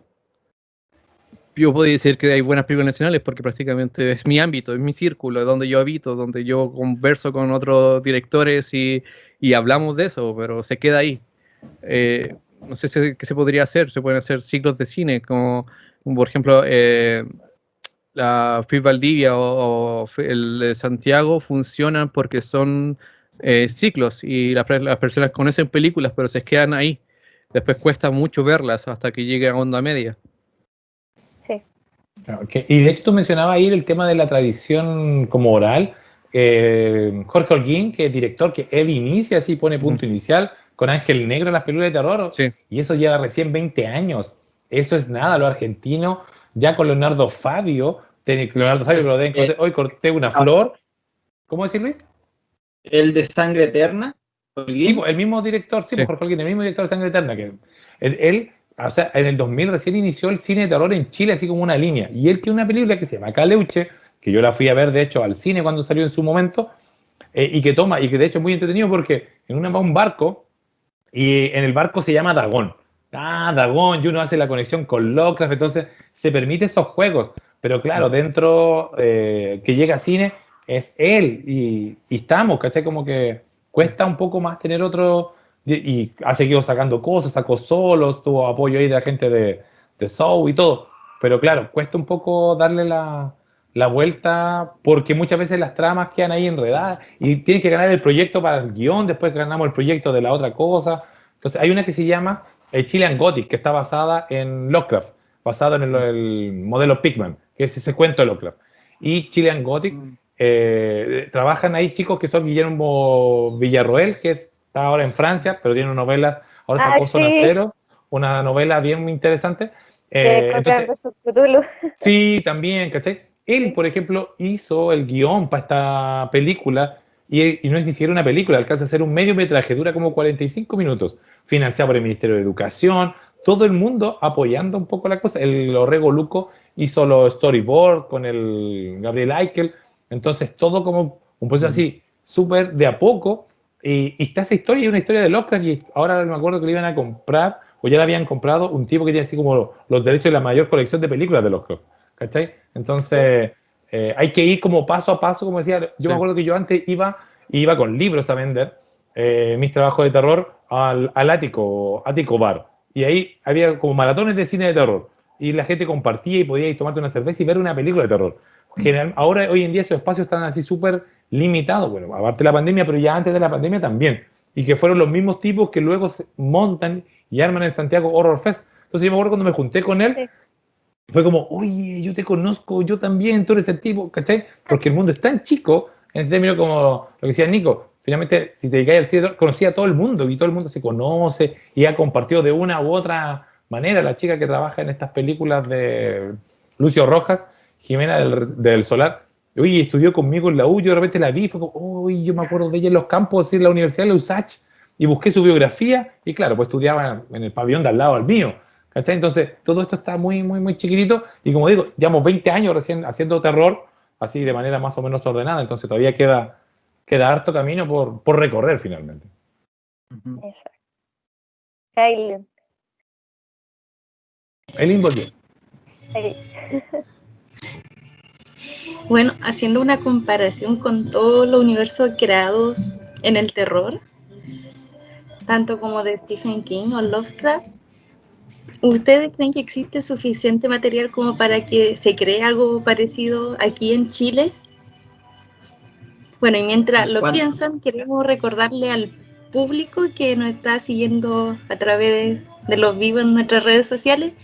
Yo puedo decir que hay buenas películas nacionales porque prácticamente es mi ámbito, es mi círculo, es donde yo habito, donde yo converso con otros directores y hablamos de eso, pero se queda ahí. No sé qué se podría hacer, se pueden hacer ciclos de cine, como por ejemplo la FIB Valdivia o el de Santiago funcionan porque son ciclos y las personas conocen películas pero se quedan ahí. Después cuesta mucho verlas hasta que llegue a onda media. Sí. Okay. Y de hecho tú mencionabas ahí el tema de la tradición como oral. Jorge Holguín, que es director, que él inicia así, pone punto inicial con Ángel Negro en las películas de terror. Sí. Y eso lleva recién 20 años. Eso es nada, lo argentino. Ya con Leonardo Fabio, lo den, hoy corté una flor. ¿Cómo decir, Luis? El de Sangre Eterna. Sí, pues, el mismo director, Sí. Jorge Holguín, el mismo director de Sangre Eterna. Que él, o sea, en el 2000 recién inició el cine de terror en Chile, así como una línea. Y él tiene una película que se llama Caleuche, que yo la fui a ver, de hecho, al cine cuando salió en su momento, y que de hecho es muy entretenido porque va un barco, y en el barco se llama Dagón. Dagón, y uno hace la conexión con Lovecraft, entonces se permite esos juegos. Pero claro, dentro que llega a cine es él, y estamos, ¿cachai? Como que cuesta un poco más tener otro, y ha seguido sacando cosas, sacó solos, tuvo apoyo ahí de la gente de Soul y todo. Pero claro, cuesta un poco darle la vuelta, porque muchas veces las tramas quedan ahí enredadas y tienes que ganar el proyecto para el guión, después ganamos el proyecto de la otra cosa. Entonces hay una que se llama Chilean Gothic, que está basada en Lovecraft, basado en el modelo Pigman, que es ese cuento de Lovecraft. Y Chilean Gothic, trabajan ahí chicos que son Guillermo Villarroel, que está ahora en Francia, pero tiene novelas, ahora sacó Zona sí, Cero, una novela bien interesante. de Cthulhu Entonces, versus Cthulhu. sí, también, ¿cachai? Él, por ejemplo, hizo el guión para esta película y no es ni siquiera una película, alcanza a ser un mediometraje, dura como 45 minutos, financiado por el Ministerio de Educación, todo el mundo apoyando un poco la cosa. El Orrego Luco hizo los storyboard con el Gabriel Aikel, entonces todo como un proceso así, súper de a poco, y está esa historia, y una historia de Lovecraft, y ahora me acuerdo que le iban a comprar, o ya la habían comprado, un tipo que tiene así como los derechos de la mayor colección de películas de Lovecraft, ¿cachai? Entonces, hay que ir como paso a paso, como decía, yo me acuerdo que yo antes iba con libros a vender mis trabajos de terror al Ático Bar, y ahí había como maratones de cine de terror, y la gente compartía y podía ir tomarte una cerveza y ver una película de terror. Ahora, hoy en día, esos espacios están así súper limitados, bueno, aparte de la pandemia, pero ya antes de la pandemia también, y que fueron los mismos tipos que luego se montan y arman el Santiago Horror Fest. Entonces yo me acuerdo cuando me junté con él, Sí. fue como, oye, yo te conozco, yo también, tú eres el tipo, ¿cachai? Porque el mundo es tan chico, en términos como lo que decía Nico, finalmente, si te dedicáis al cine, conocía a todo el mundo y todo el mundo se conoce y ha compartido de una u otra manera. La chica que trabaja en estas películas de Lucio Rojas, Jimena del Solar, oye, estudió conmigo en la U, yo de repente la vi, fue como, uy, yo me acuerdo de ella en los campos, en la Universidad de la USACH, y busqué su biografía, y claro, pues estudiaba en el pabellón de al lado al mío. ¿Cachai? Entonces, todo esto está muy, muy, muy chiquitito. Y como digo, llevamos 20 años recién haciendo terror, así de manera más o menos ordenada. Entonces, todavía queda harto camino por recorrer finalmente. Exacto. Silent. El volvió. Bueno, haciendo una comparación con todos los universos creados en el terror, tanto como de Stephen King o Lovecraft, ¿ustedes creen que existe suficiente material como para que se cree algo parecido aquí en Chile? Bueno, y mientras lo piensan, queremos recordarle al público que nos está siguiendo a través de los vivos en nuestras redes sociales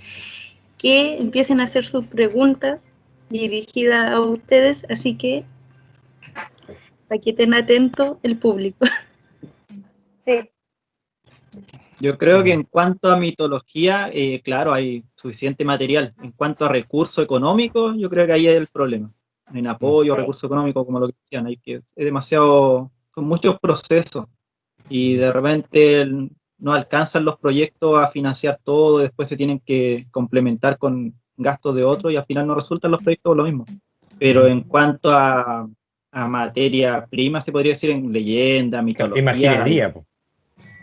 que empiecen a hacer sus preguntas dirigidas a ustedes, así que para que estén atentos el público. Sí. Yo creo que en cuanto a mitología, claro, hay suficiente material. En cuanto a recursos económicos, yo creo que ahí es el problema. En apoyo, Sí. recursos económicos, como lo que decían, es demasiado, son muchos procesos y de repente no alcanzan los proyectos a financiar todo, después se tienen que complementar con gastos de otros y al final no resultan los proyectos lo mismo. Pero en cuanto a materia prima, se podría decir en leyenda, mitología, Imaginería, po.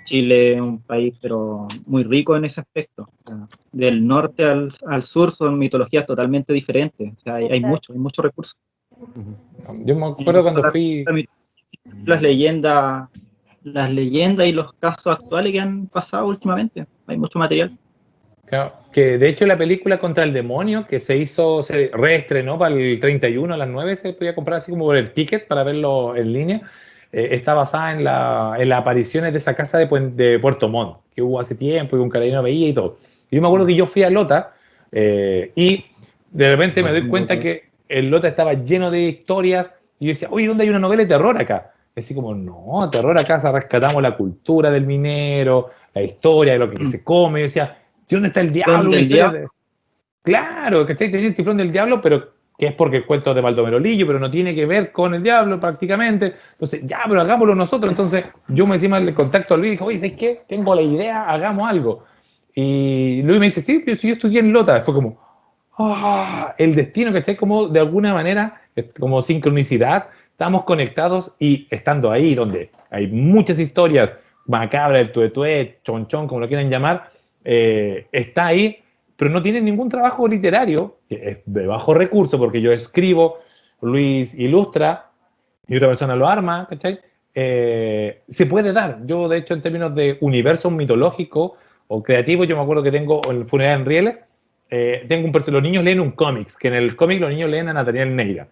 Chile es un país pero muy rico en ese aspecto. O sea, del norte al sur son mitologías totalmente diferentes. O sea, hay muchos recursos. Yo me Y acuerdo no cuando solamente fui. las leyendas y los casos actuales que han pasado últimamente. Hay mucho material. Claro, que de hecho la película Contra el Demonio, que se reestrenó para el 31 a las 9, se podía comprar así como por el ticket para verlo en línea, está basada en las apariciones de esa casa de Puerto Montt, que hubo hace tiempo y un carabinero veía y todo. Y yo me acuerdo que yo fui a Lota y de repente me doy cuenta que el Lota estaba lleno de historias y yo decía, oye, ¿dónde hay una novela de terror acá? Y así como, no, terror acá, rescatamos la cultura del minero, la historia de lo que se come. Y yo decía, ¿dónde está el diablo? Una Del historia diablo. de... Claro, ¿cachai? Tenía el tiflón del diablo, pero que es porque el cuento de Baldomero Lillo, pero no tiene que ver con el diablo prácticamente. Entonces, ya, pero hagámoslo nosotros. Entonces, yo me encima le contacto a Luis y dijo, oye, ¿sabes qué? Tengo la idea, hagamos algo. Y Luis me dice, sí, pero si yo estudié en Lota. Fue como, el destino, ¿cachai? Como de alguna manera, como sincronicidad, estamos conectados y estando ahí, donde hay muchas historias macabras, el tuetué, chonchón, como lo quieran llamar, está ahí, pero no tiene ningún trabajo literario, que es de bajo recurso, porque yo escribo, Luis ilustra y otra persona lo arma, ¿cachai? Se puede dar. Yo, de hecho, en términos de universo mitológico o creativo, yo me acuerdo que tengo el funeral en Rieles, los niños leen un cómics, que en el cómic los niños leen a Nathaniel Neira.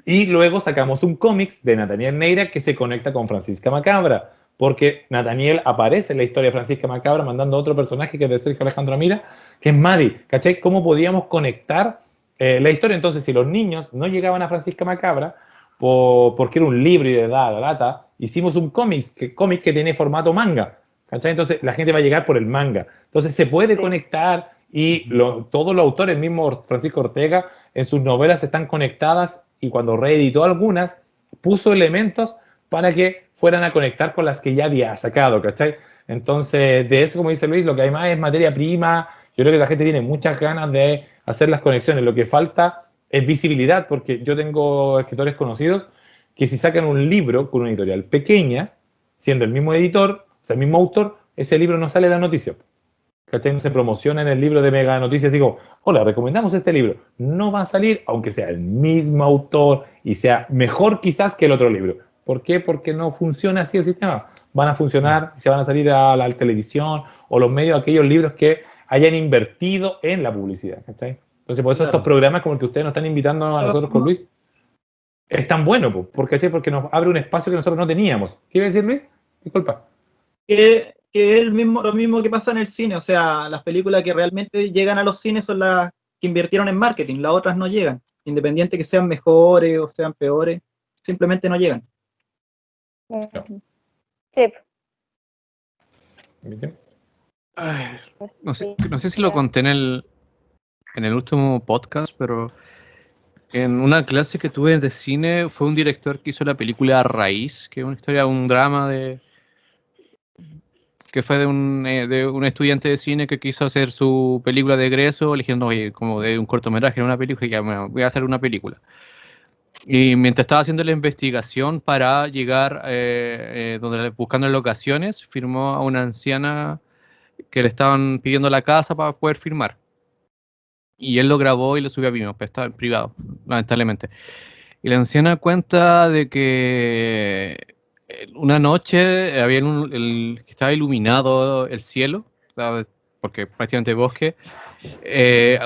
Y luego sacamos un cómics de Nathaniel Neira que se conecta con Francisca Macabra, porque Nathaniel aparece en la historia de Francisca Macabra mandando a otro personaje que es de Sergio Alejandro Amira, que es Maddie. ¿Cachai? ¿Cómo podíamos conectar la historia? Entonces, si los niños no llegaban a Francisca Macabra, porque era un libro y de edad lata, hicimos un cómic que tiene formato manga. ¿Cachai? Entonces, la gente va a llegar por el manga. Entonces, se puede conectar y todos los autores, el mismo Francisco Ortega, en sus novelas están conectadas y cuando reeditó algunas, puso elementos para que fueran a conectar con las que ya había sacado, ¿cachai? Entonces, de eso, como dice Luis, lo que hay más es materia prima. Yo creo que la gente tiene muchas ganas de hacer las conexiones. Lo que falta es visibilidad, porque yo tengo escritores conocidos que si sacan un libro con una editorial pequeña, siendo el mismo editor, o sea, el mismo autor, ese libro no sale en la noticia. ¿Cachai? No se promociona en el libro de Mega Noticias, digo, hola, recomendamos este libro. No va a salir, aunque sea el mismo autor y sea mejor quizás que el otro libro. ¿Por qué? Porque no funciona así el sistema. Van a funcionar, se van a salir a la televisión o los medios, aquellos libros que hayan invertido en la publicidad. ¿Cachai? Entonces, por eso estos programas como el que ustedes nos están invitando a nosotros con Luis, es tan bueno, ¿cachai? Porque nos abre un espacio que nosotros no teníamos. ¿Qué iba a decir, Luis? Disculpa. Que es lo mismo que pasa en el cine, o sea, las películas que realmente llegan a los cines son las que invirtieron en marketing, las otras no llegan, independiente que sean mejores o sean peores, simplemente no llegan. Sí. Ay, no sé si lo conté en el último podcast, pero en una clase que tuve de cine fue un director que hizo la película Raíz, que es una historia, un drama que fue de un estudiante de cine que quiso hacer su película de egreso, eligiendo como de un cortometraje en una película, y ya bueno, voy a hacer una película. Y mientras estaba haciendo la investigación para llegar buscando locaciones, firmó a una anciana que le estaban pidiendo la casa para poder firmar. Y él lo grabó y lo subió a Vimeo, pero estaba en privado, lamentablemente. Y la anciana cuenta de que una noche estaba iluminado el cielo, porque prácticamente bosque,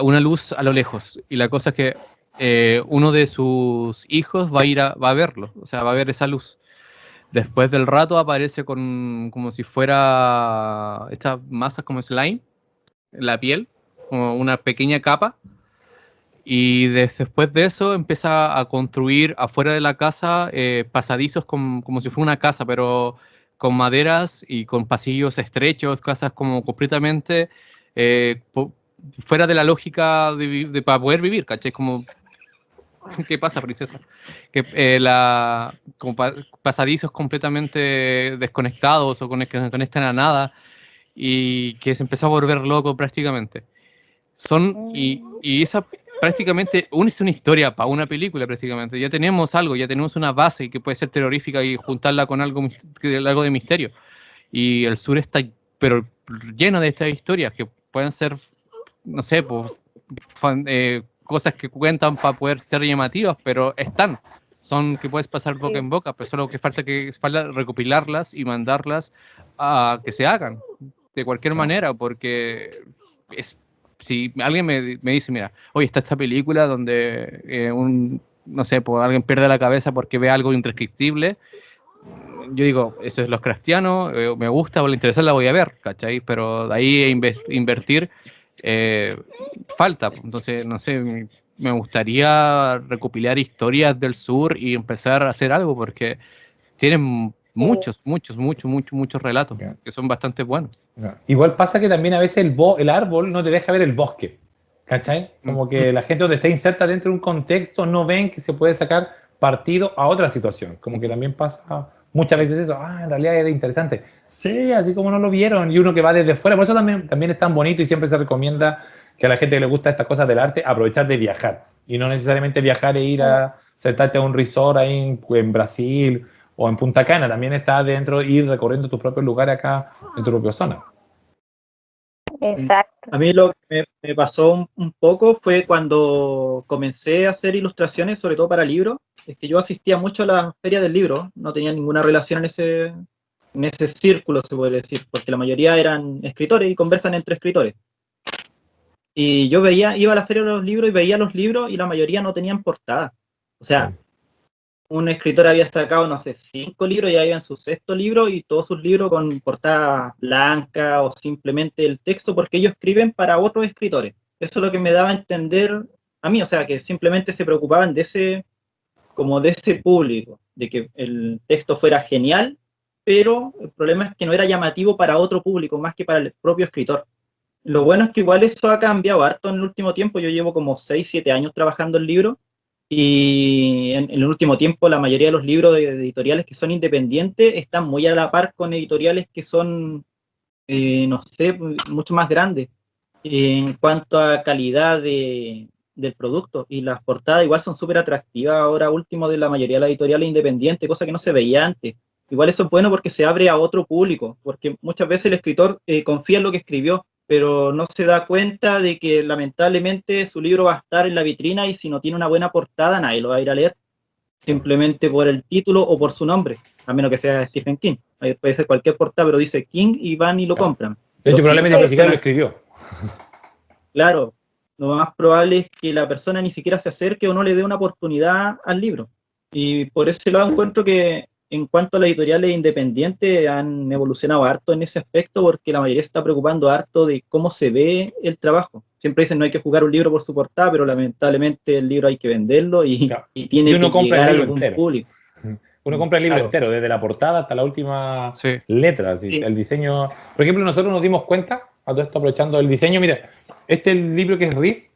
una luz a lo lejos. Y la cosa es que uno de sus hijos va a verlo, o sea, va a ver esa luz. Después del rato aparece como si fuera estas masas como slime en la piel, como una pequeña capa. Y después de eso empieza a construir afuera de la casa pasadizos como si fuera una casa, pero con maderas y con pasillos estrechos, casas como completamente fuera de la lógica para poder vivir, ¿cachai? Como, ¿qué pasa, princesa? Que como pasadizos completamente desconectados o que no conectan a nada y que se empezó a volver loco prácticamente. Y esa prácticamente es una historia para una película prácticamente. Ya tenemos algo, ya tenemos una base que puede ser terrorífica y juntarla con algo de misterio. Y el sur está pero lleno de estas historias que pueden ser, no sé, pues, cosas que cuentan para poder ser llamativas, pero son que puedes pasar boca en boca, pero solo que falta recopilarlas y mandarlas a que se hagan de cualquier manera, porque si alguien me dice, mira, oye, está esta película donde no sé, pues alguien pierde la cabeza porque ve algo indescriptible, yo digo, eso es los cristianos, me gusta o le interesa, la voy a ver, ¿cachai? Pero de ahí a invertir falta. Entonces, no sé, me gustaría recopilar historias del sur y empezar a hacer algo porque tienen muchos relatos que son bastante buenos. Igual pasa que también a veces el árbol no te deja ver el bosque, ¿cachai? Como que la gente donde está inserta dentro de un contexto no ven que se puede sacar partido a otra situación. Como que también pasa muchas veces eso, en realidad era interesante. Sí, así como no lo vieron, y uno que va desde fuera, por eso también es tan bonito y siempre se recomienda que a la gente que le gusta estas cosas del arte, aprovechar de viajar. Y no necesariamente viajar e ir a sentarte a un resort ahí en Brasil o en Punta Cana, también está dentro, ir recorriendo tus propios lugares acá en tu propia zona. Exacto. A mí lo que me pasó un poco fue cuando comencé a hacer ilustraciones, sobre todo para libros, es que yo asistía mucho a las ferias del libro, no tenía ninguna relación en ese círculo, se puede decir, porque la mayoría eran escritores y conversan entre escritores. Y yo iba a la feria de los libros y veía los libros y la mayoría no tenían portada. O sea, un escritor había sacado, no sé, 5 libros, ya iba en su 6.º libro y todos sus libros con portada blanca o simplemente el texto, porque ellos escriben para otros escritores. Eso es lo que me daba a entender a mí, o sea, que simplemente se preocupaban de ese público, de que el texto fuera genial, pero el problema es que no era llamativo para otro público, más que para el propio escritor. Lo bueno es que igual eso ha cambiado harto en el último tiempo. Yo llevo como 6, 7 años trabajando en libros y en el último tiempo la mayoría de los libros de editoriales que son independientes están muy a la par con editoriales que son, no sé, mucho más grandes en cuanto a calidad del producto. Y las portadas igual son súper atractivas ahora último de la mayoría de las editoriales independientes, cosa que no se veía antes. Igual eso es bueno porque se abre a otro público, porque muchas veces el escritor confía en lo que escribió, pero no se da cuenta de que lamentablemente su libro va a estar en la vitrina y si no tiene una buena portada nadie lo va a ir a leer, simplemente por el título o por su nombre, a menos que sea Stephen King. Ahí puede ser cualquier portada, pero dice King y van y lo compran. De Pero hecho, si probablemente una ni siquiera lo persona, escribió. claro, lo más probable es que la persona ni siquiera se acerque o no le dé una oportunidad al libro. Y por ese lado encuentro que en cuanto a las editoriales independientes han evolucionado harto en ese aspecto porque la mayoría se está preocupando harto de cómo se ve el trabajo. Siempre dicen no hay que jugar un libro por su portada, pero lamentablemente el libro hay que venderlo Claro. y Y tiene que uno compra llegar el a libro algún entero. público. Uno compra el libro Claro, entero, desde la portada hasta la última Sí. letra. Así, sí, el diseño. Por ejemplo, nosotros nos dimos cuenta, a todo esto aprovechando el diseño, mira, este es el libro que es Riff,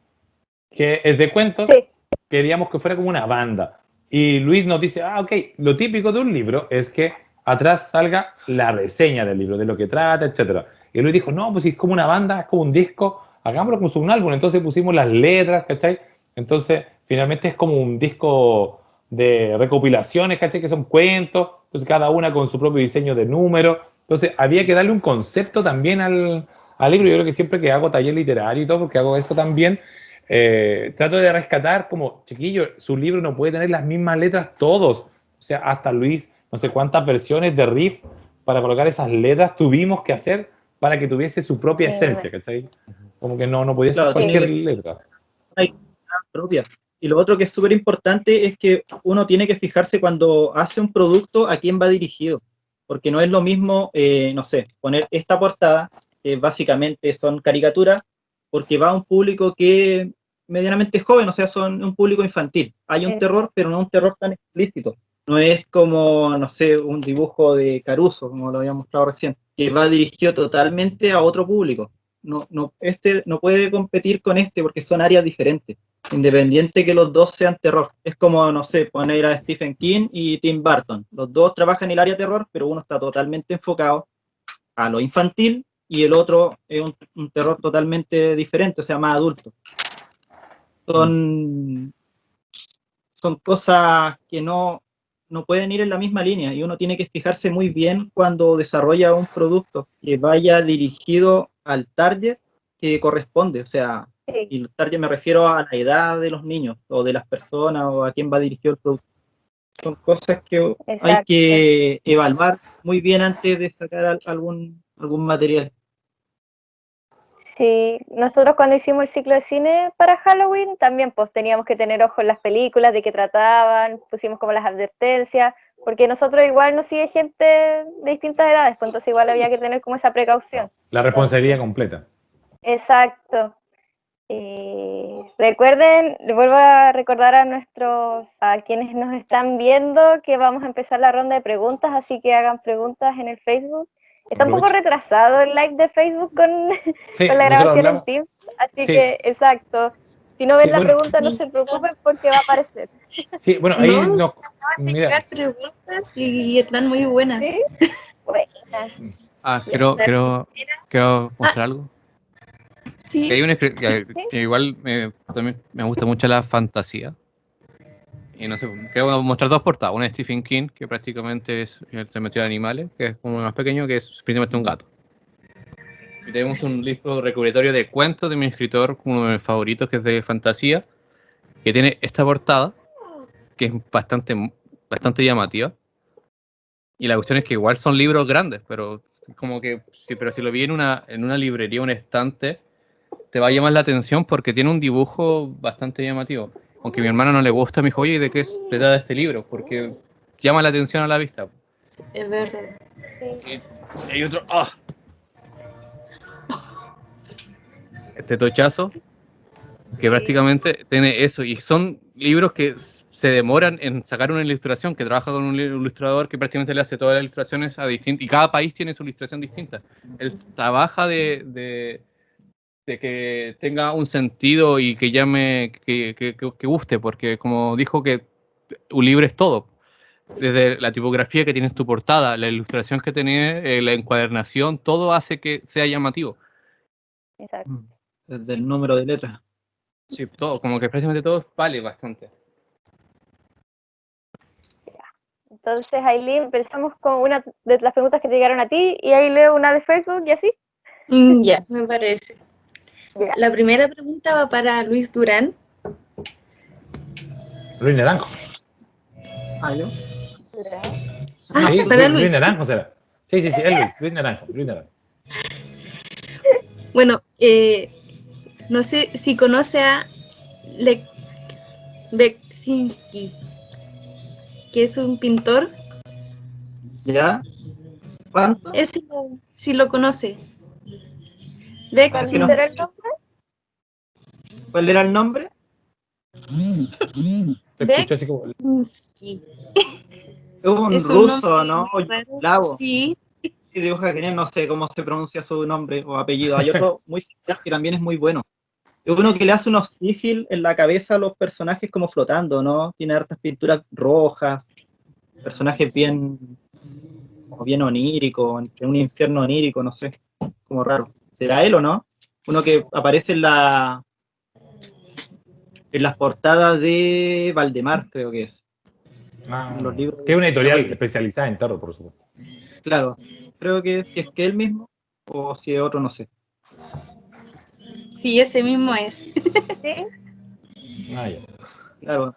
que es de cuentos, Sí, queríamos que fuera como una banda. Y Luis nos dice, ok, lo típico de un libro es que atrás salga la reseña del libro, de lo que trata, etcétera. Y Luis dijo, no, pues si es como una banda, es como un disco, hagámoslo como un álbum. Entonces pusimos las letras, ¿cachai? Entonces, finalmente es como un disco de recopilaciones, ¿cachai? Que son cuentos, entonces cada una con su propio diseño de números. Entonces, había que darle un concepto también al libro. Yo creo que siempre que hago taller literario y todo, porque hago eso también, trato de rescatar como, chiquillo, su libro no puede tener las mismas letras todos. O sea, hasta Luis, no sé cuántas versiones de Riff para colocar esas letras tuvimos que hacer para que tuviese su propia sí, esencia, ¿cachai? Como que no podía ser claro, tiene cualquier sí, que letra. una identidad propia. Y lo otro que es súper importante es que uno tiene que fijarse cuando hace un producto a quién va dirigido, porque no es lo mismo, no sé, poner esta portada, que básicamente son caricaturas, porque va a un público que medianamente joven, o sea, son un público infantil. Hay un es- terror, pero no un terror tan explícito. No es como, no sé, un dibujo de Caruso, como lo había mostrado recién, que va dirigido totalmente a otro público. Este no puede competir con este porque son áreas diferentes, independiente que los dos sean terror. Es como, no sé, poner a Stephen King y Tim Burton. Los dos trabajan en el área terror, pero uno está totalmente enfocado a lo infantil y el otro es un terror totalmente diferente, o sea, más adulto. Son, son cosas que no pueden ir en la misma línea y uno tiene que fijarse muy bien cuando desarrolla un producto que vaya dirigido al target que corresponde, o sea, sí, y el target me refiero a la edad de los niños o de las personas o a quién va dirigido el producto. Son cosas que hay exacto. que evaluar muy bien antes de sacar algún material. Sí, nosotros cuando hicimos el ciclo de cine para Halloween también pues teníamos que tener ojo en las películas, de qué trataban, pusimos como las advertencias, porque nosotros igual nos sigue gente de distintas edades, pues entonces igual había que tener como esa precaución. La responsabilidad Entonces, completa. exacto. Recuerden, les vuelvo a recordar a quienes nos están viendo que vamos a empezar la ronda de preguntas, así que hagan preguntas en el Facebook. Está un poco Aprovecho. retrasado el live de Facebook Sí, con la nosotros grabación en hablamos. Teams, así Sí, que exacto. Si no ven sí, la bueno, pregunta, no Y se preocupen porque va a aparecer. sí, bueno, no, ahí se nos, acaban de mira, crear preguntas y están muy buenas. ¿Sí? Buena. Ya, la primera. Quiero Ah, mostrar algo. Que sí. hay ¿Sí? que igual también me gusta mucho la fantasía. Y no sé, quiero mostrar dos portadas. Una de Stephen King, que prácticamente es el cementerio de animales, que es como más pequeño, que es principalmente un gato. Y tenemos un libro recopilatorio de cuentos de mi escritor, uno de mis favoritos, que es de fantasía, que tiene esta portada, que es bastante llamativa. Y la cuestión es que igual son libros grandes, pero como que, sí, pero si lo vi en una librería, un estante, te va a llamar la atención porque tiene un dibujo bastante llamativo. Aunque a mi hermana no le gusta, me dijo, oye, ¿de qué se trata este libro? Porque llama la atención a la vista. Es verdad. Sí. Y hay otro, este tochazo, que prácticamente tiene eso. Y son libros que se demoran en sacar una ilustración, que trabaja con un ilustrador que prácticamente le hace todas las ilustraciones a distintas, y cada país tiene su ilustración distinta. Él trabaja de que tenga un sentido y que llame, que guste, porque como dijo que un libro es todo. Desde la tipografía que tienes tu portada, la ilustración que tenés, la encuadernación, todo hace que sea llamativo. Exacto. Desde el número de letras. Sí, todo, como que prácticamente todo vale bastante. Entonces, Aileen, empezamos con una de las preguntas que te llegaron a ti y ahí leo una de Facebook y así. Ya, me parece. Ya. La primera pregunta va para Luis Durán. Luis Naranjo. Ah, ¿yo? Ah, Sí, para Luis Luis. Naranjo será. Sí, es Luis Naranjo, Luis Naranjo. Bueno, no sé si conoce a Beksinski, que es un pintor. ¿Ya? ¿Cuánto? Ese si lo conoce. ¿Cuál que no- será el nombre? ¿Cuál era el nombre? Se escuchó así como. Beksinski. Es un Es un ruso, nombre ¿no? muy raro. Yugoslavo. Sí, Que dibuja genial, no sé cómo se pronuncia su nombre o apellido. Hay otro muy similar que también es muy bueno. Es uno que le hace unos sigil en la cabeza a los personajes como flotando, ¿no? Tiene hartas pinturas rojas, personajes como bien oníricos, entre un infierno onírico, no sé, como raro. ¿Será él o no? Uno que aparece en las portadas de Valdemar, creo que es. Ah, En los libros que es una de editorial Reyes. especializada en terror, por supuesto. Claro, creo que si es que él mismo o si es otro, no sé. sí, ese mismo es. Sí. Ah, ya. Claro,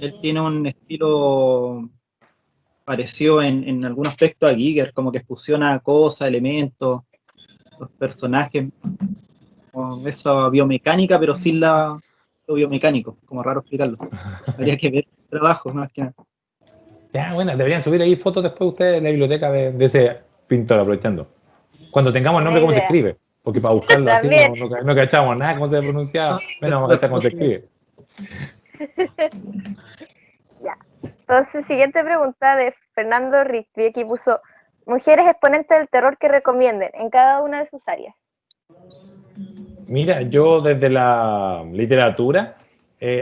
él tiene un estilo parecido en algún aspecto a Giger, como que fusiona cosas, elementos, los personajes, con esa biomecánica, pero sin lo biomecánico, como raro explicarlo. Habría que ver su trabajo, más que nada. Ya, bueno, deberían subir ahí fotos después ustedes en la biblioteca de ese pintor, aprovechando. Cuando tengamos el Buena nombre, cómo se idea. escribe. Porque para buscarlo así También. no cachamos nada, cómo se pronuncia, menos vamos a cachar cómo se escribe. Ya. Entonces, siguiente pregunta de Fernando Ricci, aquí puso mujeres exponentes del terror que recomienden en cada una de sus áreas. Mira, yo desde la literatura,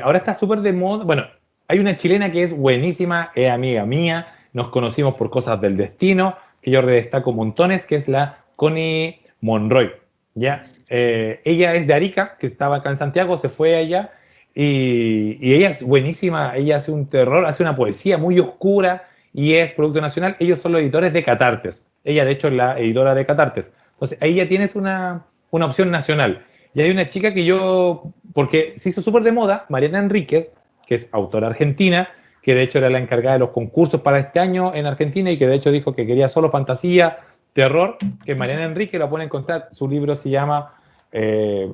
ahora está súper de moda. Bueno, hay una chilena que es buenísima, es amiga mía, nos conocimos por cosas del destino, que yo destaco montones, que es la Connie Monroy. ¿Ya? Ella es de Arica, que estaba acá en Santiago, se fue allá, y ella es buenísima, ella hace un terror, hace una poesía muy oscura y es producto nacional. Ellos son los editores de Catartes. Ella, de hecho, es la editora de Catartes. Entonces, ahí ya tienes una opción nacional. Y hay una chica que yo, porque se hizo súper de moda, Mariana Enríquez, que es autora argentina, que de hecho era la encargada de los concursos para este año en Argentina y que de hecho dijo que quería solo fantasía, terror, que Mariana Enríquez la pueden encontrar. Su libro se llama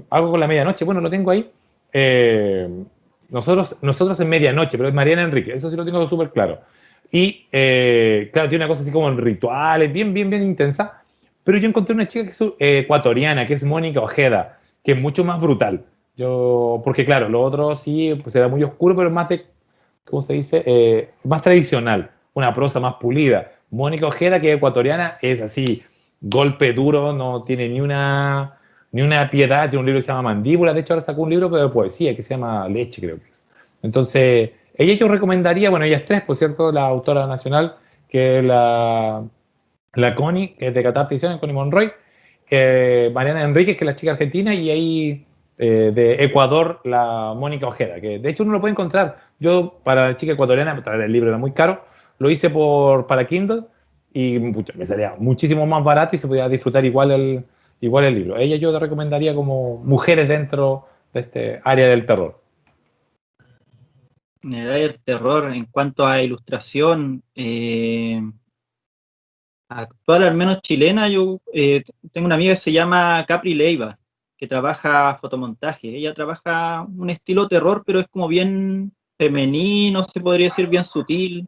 Algo con la medianoche. Bueno, lo tengo ahí. Nosotros en medianoche, pero es Mariana Enríquez, eso sí lo tengo súper claro. Y claro, tiene una cosa así como en rituales, bien intensa. Pero yo encontré una chica que es ecuatoriana, que es Mónica Ojeda, que es mucho más brutal. Porque claro, lo otro sí, pues era muy oscuro, pero más de, ¿cómo se dice? Más tradicional, una prosa más pulida. Mónica Ojeda, que es ecuatoriana, es así, golpe duro, no tiene ni una piedad. Tiene un libro que se llama Mandíbula, de hecho ahora sacó un libro de poesía que se llama Leche, creo que es. Entonces, ella yo recomendaría, bueno, ellas tres, por cierto, la autora nacional, que es la Connie, que es de Catar Ediciones, Connie Monroy, Mariana Enríquez, que es la chica argentina, y ahí de Ecuador, la Mónica Ojeda, que de hecho uno lo puede encontrar. Yo, para la chica ecuatoriana, traer el libro era muy caro, lo hice para Kindle y pucha, me salía muchísimo más barato y se podía disfrutar igual el libro. Ella yo te recomendaría como mujeres dentro de este área del terror. En el área del terror, en cuanto a ilustración, actual, al menos chilena, yo tengo una amiga que se llama Capri Leiva. que trabaja fotomontaje. Ella trabaja un estilo terror, pero es como bien femenino, se podría decir, bien sutil,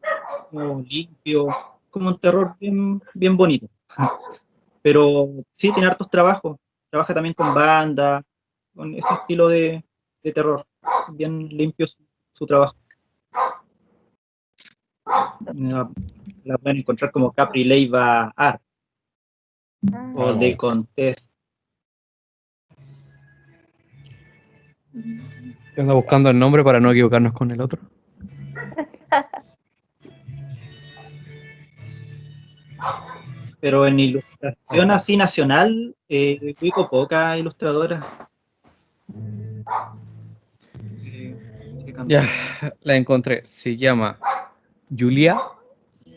como limpio, como un terror bien bonito. Pero sí, tiene hartos trabajos. Trabaja también con banda, con ese estilo de terror. Bien limpio su trabajo. La pueden encontrar como Capri Leiva Art o The Contest. Ando buscando el nombre para no equivocarnos con el otro. Pero en ilustración así nacional, ubico pocas ilustradoras. Que Ya, cantan. la encontré. Se llama Julia.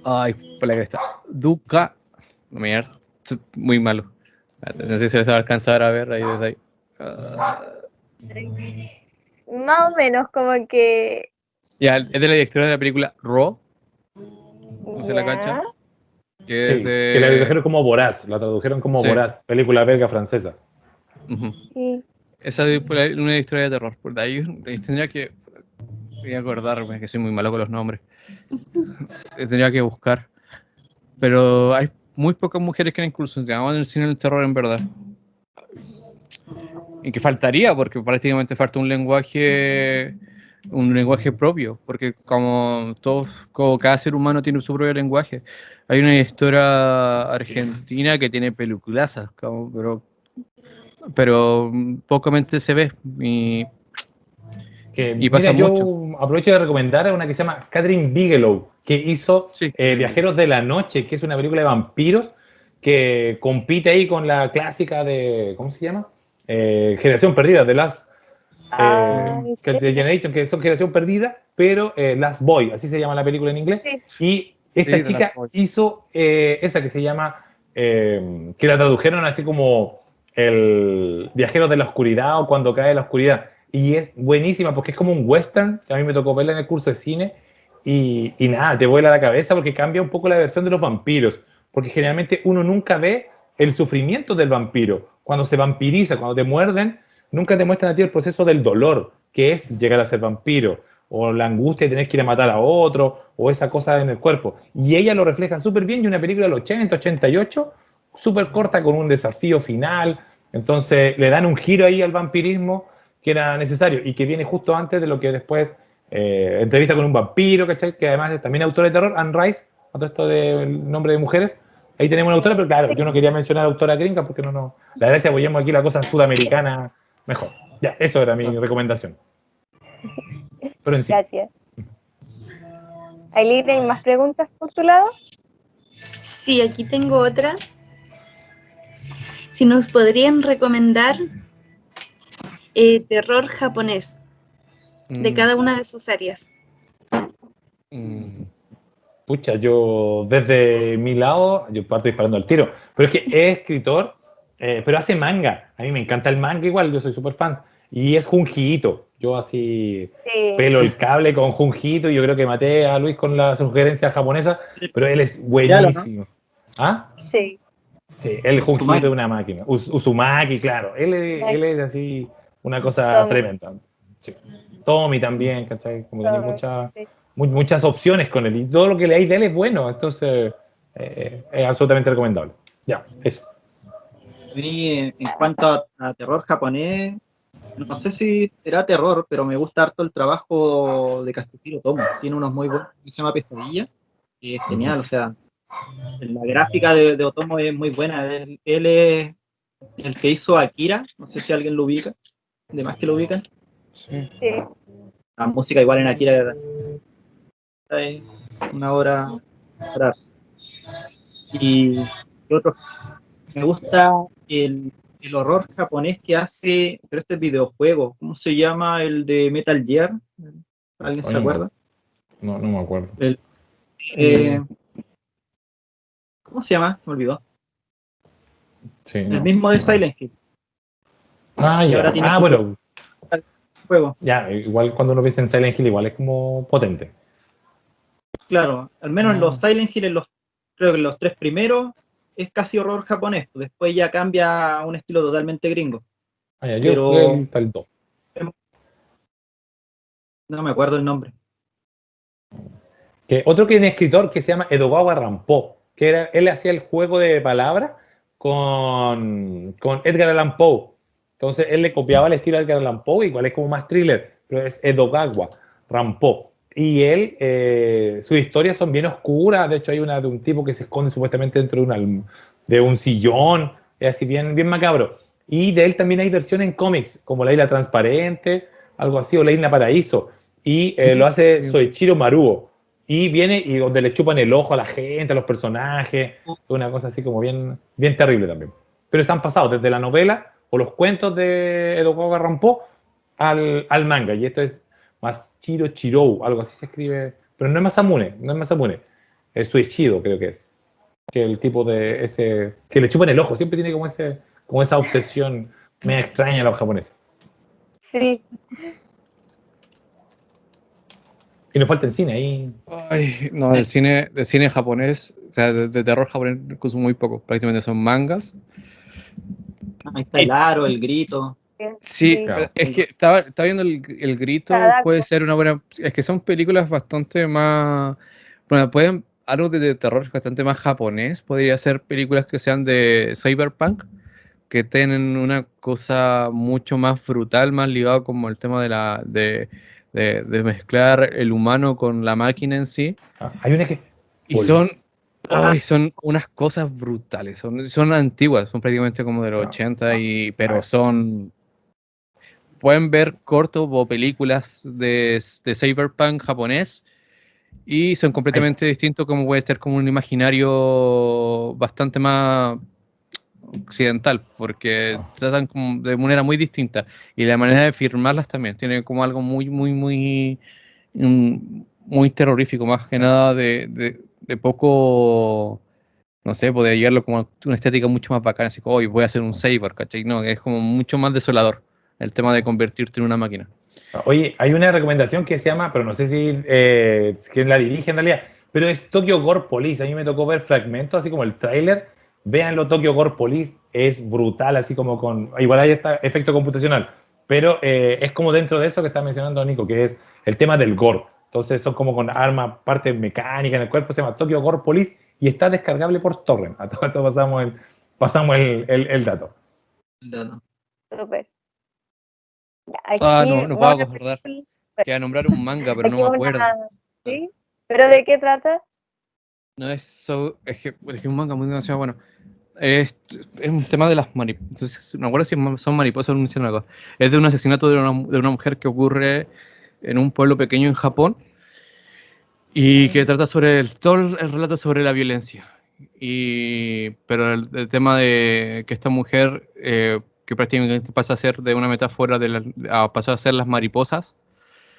Ay, por la cresta. Duca. No me digas, muy malo. No sé si se les va a alcanzar a ver ahí desde ahí. Más o menos como que... Ya, es de la directora de la película Raw. No se la cacha. Ya. Que es Sí, que la de. tradujeron como Voraz, la tradujeron como Sí. Voraz, película belga francesa. Ujú. Sí. Esa es una historia de terror. Por ahí tendría que. Voy a acordarme que soy muy malo con los nombres. Tendría que buscar. Pero hay muy pocas mujeres que han incursionado en el cine del terror en verdad. Y que faltaría, porque prácticamente falta un lenguaje propio, porque como todos, como cada ser humano tiene su propio lenguaje. Hay una historia argentina que tiene peliculazas, pero pocamente se ve Que, y pasa mira, mucho. yo aprovecho de recomendar a una que se llama Catherine Bigelow, que hizo Sí, Viajeros de la Noche, que es una película de vampiros que compite ahí con la clásica de, ¿cómo se llama? Generación Perdida, de Last Ah, ¿en de serio? Generation, que son Generación Perdida, pero Last Boy, así se llama la película en inglés. Sí. Y esta sí, de las chica hizo esa que se llama, que la tradujeron así como el Viajeros de la Oscuridad o Cuando cae la oscuridad. Y es buenísima porque es como un western, que a mí me tocó verla en el curso de cine. Y nada, te vuela la cabeza porque cambia un poco la versión de los vampiros. Porque generalmente uno nunca ve el sufrimiento del vampiro. Cuando se vampiriza, cuando te muerden, nunca te muestran a ti el proceso del dolor, que es llegar a ser vampiro, o la angustia de tener que ir a matar a otro, o esa cosa en el cuerpo. Y ella lo refleja súper bien, y una película del 80, 88, súper corta, con un desafío final. Entonces le dan un giro ahí al vampirismo que era necesario, y que viene justo antes de lo que después entrevista con un vampiro, ¿cachai? Que además es también autor de terror, Anne Rice, con todo esto del nombre de mujeres. Ahí tenemos una autora, pero claro, yo no quería mencionar autora gringa porque no. La verdad es que apoyemos aquí la cosa sudamericana mejor. Ya, eso era mi recomendación. Pero en sí. Gracias. Aileen, ¿hay más preguntas por tu lado? Sí, aquí tengo otra. Si nos podrían recomendar terror japonés de Mm, cada una de sus áreas. mm, Pucha, yo desde mi lado, yo parto disparando al tiro. Pero es que es escritor, pero hace manga. A mí me encanta el manga igual, yo soy súper fan. Y es Junji Ito. Yo así Sí, pelo el cable con Junji Ito. Y yo creo que maté a Luis con la sugerencia japonesa, pero él es Serial, ¿o no? buenísimo. ¿Ah? sí. Sí, el Junji Ito es Uzumaki. una máquina. Uzumaki, claro. Él es así una cosa Tommy, tremenda. Sí. Tommy también, ¿cachai? Como tenéis Tommy, sí. muchas opciones con él. Y todo lo que leáis de él es bueno. Entonces, es absolutamente recomendable. Ya, eso. A mí, en cuanto a terror japonés, no sé si será terror, pero me gusta harto el trabajo de Kazuhiro Otomo. Tiene unos muy buenos, que se llama Pesadilla, y es genial, o sea, la gráfica de Otomo es muy buena. Él es el que hizo Akira, no sé si alguien lo ubica, de más que lo ubican. sí. Sí. La música igual en Akira es una obra. Y otro, me gusta el horror japonés que hace, pero este es videojuego, ¿cómo se llama el de Metal Gear? ¿Alguien Hoy se no, acuerda? no me acuerdo. El, eh, ¿Cómo se llama? Me olvidó. Sí, El no. mismo de Silent Hill, Ah, y ahora ya. tiene Ah, su propio bueno. juego. Ya, igual cuando uno piensa en Silent Hill, igual es como potente. Claro, al menos en los Ah, Silent Hill, creo que en los tres primeros, es casi horror japonés, pues después ya cambia a un estilo totalmente gringo. Ah, ya, yo pero jugué el 2. no me acuerdo el nombre. Que otro que tiene escritor que se llama Edogawa Rampo, que era, él hacía el juego de palabras con Edgar Allan Poe. Entonces él le copiaba el estilo de Edgar Allan Poe, igual es como más thriller, pero es Edogawa Rampo. Y él, sus historias son bien oscuras. De hecho, hay una de un tipo que se esconde supuestamente dentro de un sillón, es así bien, bien macabro. Y de él también hay versiones en cómics, como La Isla Transparente, algo así, o La Isla Paraíso. Y lo hace Soichiro Maruo. Y viene y donde le chupan el ojo a la gente, a los personajes, una cosa así como bien, bien terrible también. Pero están pasados desde la novela o los cuentos de Edogawa Rampo al manga. Y esto es Masachiro Chirou, algo así se escribe. Pero no es Masamune, no es Masamune. Es Suichido, creo que es. Que el tipo de ese. Que le chupan el ojo, siempre tiene como como esa obsesión media extraña a los japoneses. Sí, Y nos falta en cine ahí. Ay, no, del cine japonés, o sea, de terror japonés consumo muy poco, prácticamente son mangas. Ahí está el aro, el grito. Sí, sí. Claro. es que estaba viendo el grito, puede Sadako. ser una buena, es que son películas bastante más, bueno, pueden, algo de terror bastante más japonés, podría ser películas que sean de cyberpunk, que tienen una cosa mucho más brutal, más ligado como el tema de mezclar el humano con la máquina en sí. Ah, hay una que. Y son, Polis. Ah, hoy son unas cosas brutales, son antiguas, son prácticamente como de los Ah, 80 pero ah, son, pueden ver cortos o películas de cyberpunk japonés y son hay- completamente distintos, como puede ser como un imaginario bastante más occidental, porque tratan como de manera muy distinta y la manera de firmarlas también tiene como algo muy terrorífico, más que nada de poco, no sé, podría llegarlo como a una estética mucho más bacana, así como, hoy voy a hacer un cyber, ¿cachai? No, es como mucho más desolador el tema de convertirte en una máquina. Oye, hay una recomendación que se llama, pero no sé si quién la dirige en realidad, pero es Tokyo Gore Police. A mí me tocó ver fragmentos, así como el tráiler. Véanlo, Tokyo Gore Police es brutal, así como con. Igual hay este efecto computacional, pero es como dentro de eso que está mencionando Nico, que es el tema del gore. Entonces son como con armas, parte mecánica en el cuerpo, se llama Tokyo Gore Police y está descargable por torrent. A todo esto pasamos el dato. no. Súper. Ya, Ah, aquí no, no va puedo una acordar. película. Que a nombrar un manga, pero no Aquí me va acuerdo. una. ¿Sí? ¿Pero de qué trata? No es, es que un manga muy demasiado bueno. Es un tema de las mariposas. Entonces, no me acuerdo si son mariposas o un murciélago. Es de un asesinato de una mujer que ocurre en un pueblo pequeño en Japón y que trata sobre todo el relato sobre la violencia. Pero el tema de que esta mujer, que prácticamente pasa a ser de una metáfora a pasar a ser las mariposas.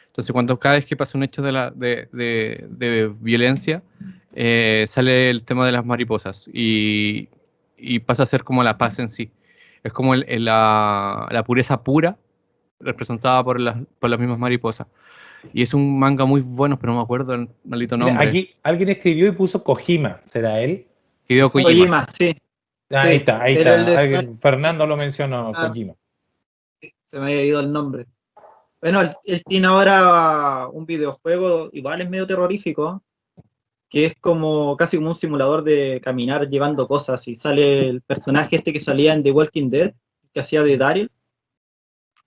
Entonces, cuando cada vez que pasa un hecho de violencia, sale el tema de las mariposas y pasa a ser como la paz en sí. Es como la pureza pura representada por las mismas mariposas. Y es un manga muy bueno, pero no me acuerdo el maldito Mira, nombre. aquí alguien escribió y puso Kojima. ¿Será él? Hideo Ese. Kojima. Kojima, sí, Ahí sí. está, ahí Era el está. de Sonic, Fernando lo mencionó, Kojima. se me había ido el nombre. Bueno, él tiene ahora un videojuego, igual es medio terrorífico, que es como casi como un simulador de caminar llevando cosas. Y sale el personaje este que salía en The Walking Dead, que hacía de Daryl.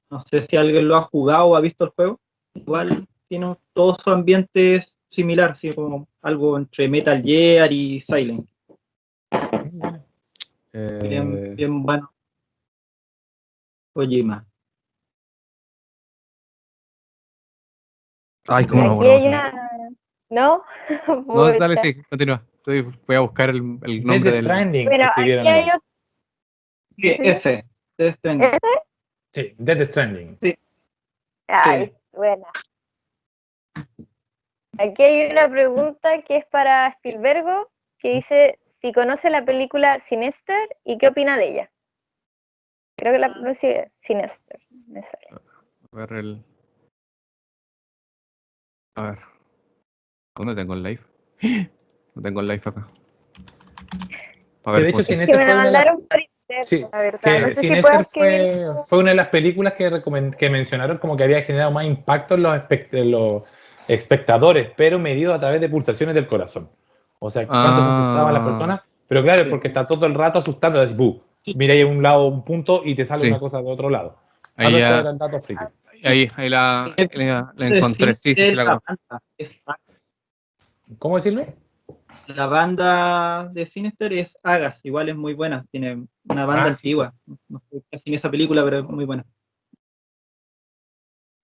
No sé si alguien lo ha jugado o ha visto el juego. Igual tiene todo su ambiente similar, así como algo entre Metal Gear y Silent. Bien, Eh, bien bueno, Kojima. Ay, cómo no, Aquí bueno, hay una. ¿No? no, dale, Pucha. sí, continúa. Voy a buscar el Death nombre del. Stranding Bueno, escribieron aquí hay aquí. otro. Sí, ¿Sí? ese, Death Stranding. ¿Ese? Sí, Death Stranding. Sí, Ay, sí. buena. Aquí hay una pregunta que es para Spielbergo, que dice si conoce la película Sinister y qué opina de ella. Creo que la pronuncia Sinister. Me sale. A ver, a ver, ¿dónde tengo el live? No tengo el live acá. A Que ver de cómo hecho, se. Que Sinister me la fue una de las. mandaron por. Sinister, Sí, la verdad. que No sé si Sinister puedas fue una de las películas que mencionaron como que había generado más impacto en los espectadores, pero medido a través de pulsaciones del corazón. O sea, cuánto se asustaban las personas, pero claro, es porque está todo el rato asustando, así, mira ahí a un lado un punto y te sale Sí. una cosa de otro lado. Ahí Esto ya, era el dato friki. ahí la encontré. Sí, sí, sí, la La conozco. banda, ¿Cómo decirlo? la banda de Sinister es Agas, igual es muy buena, tiene una banda Sí. antigua. No sé casi en esa película, pero es muy buena.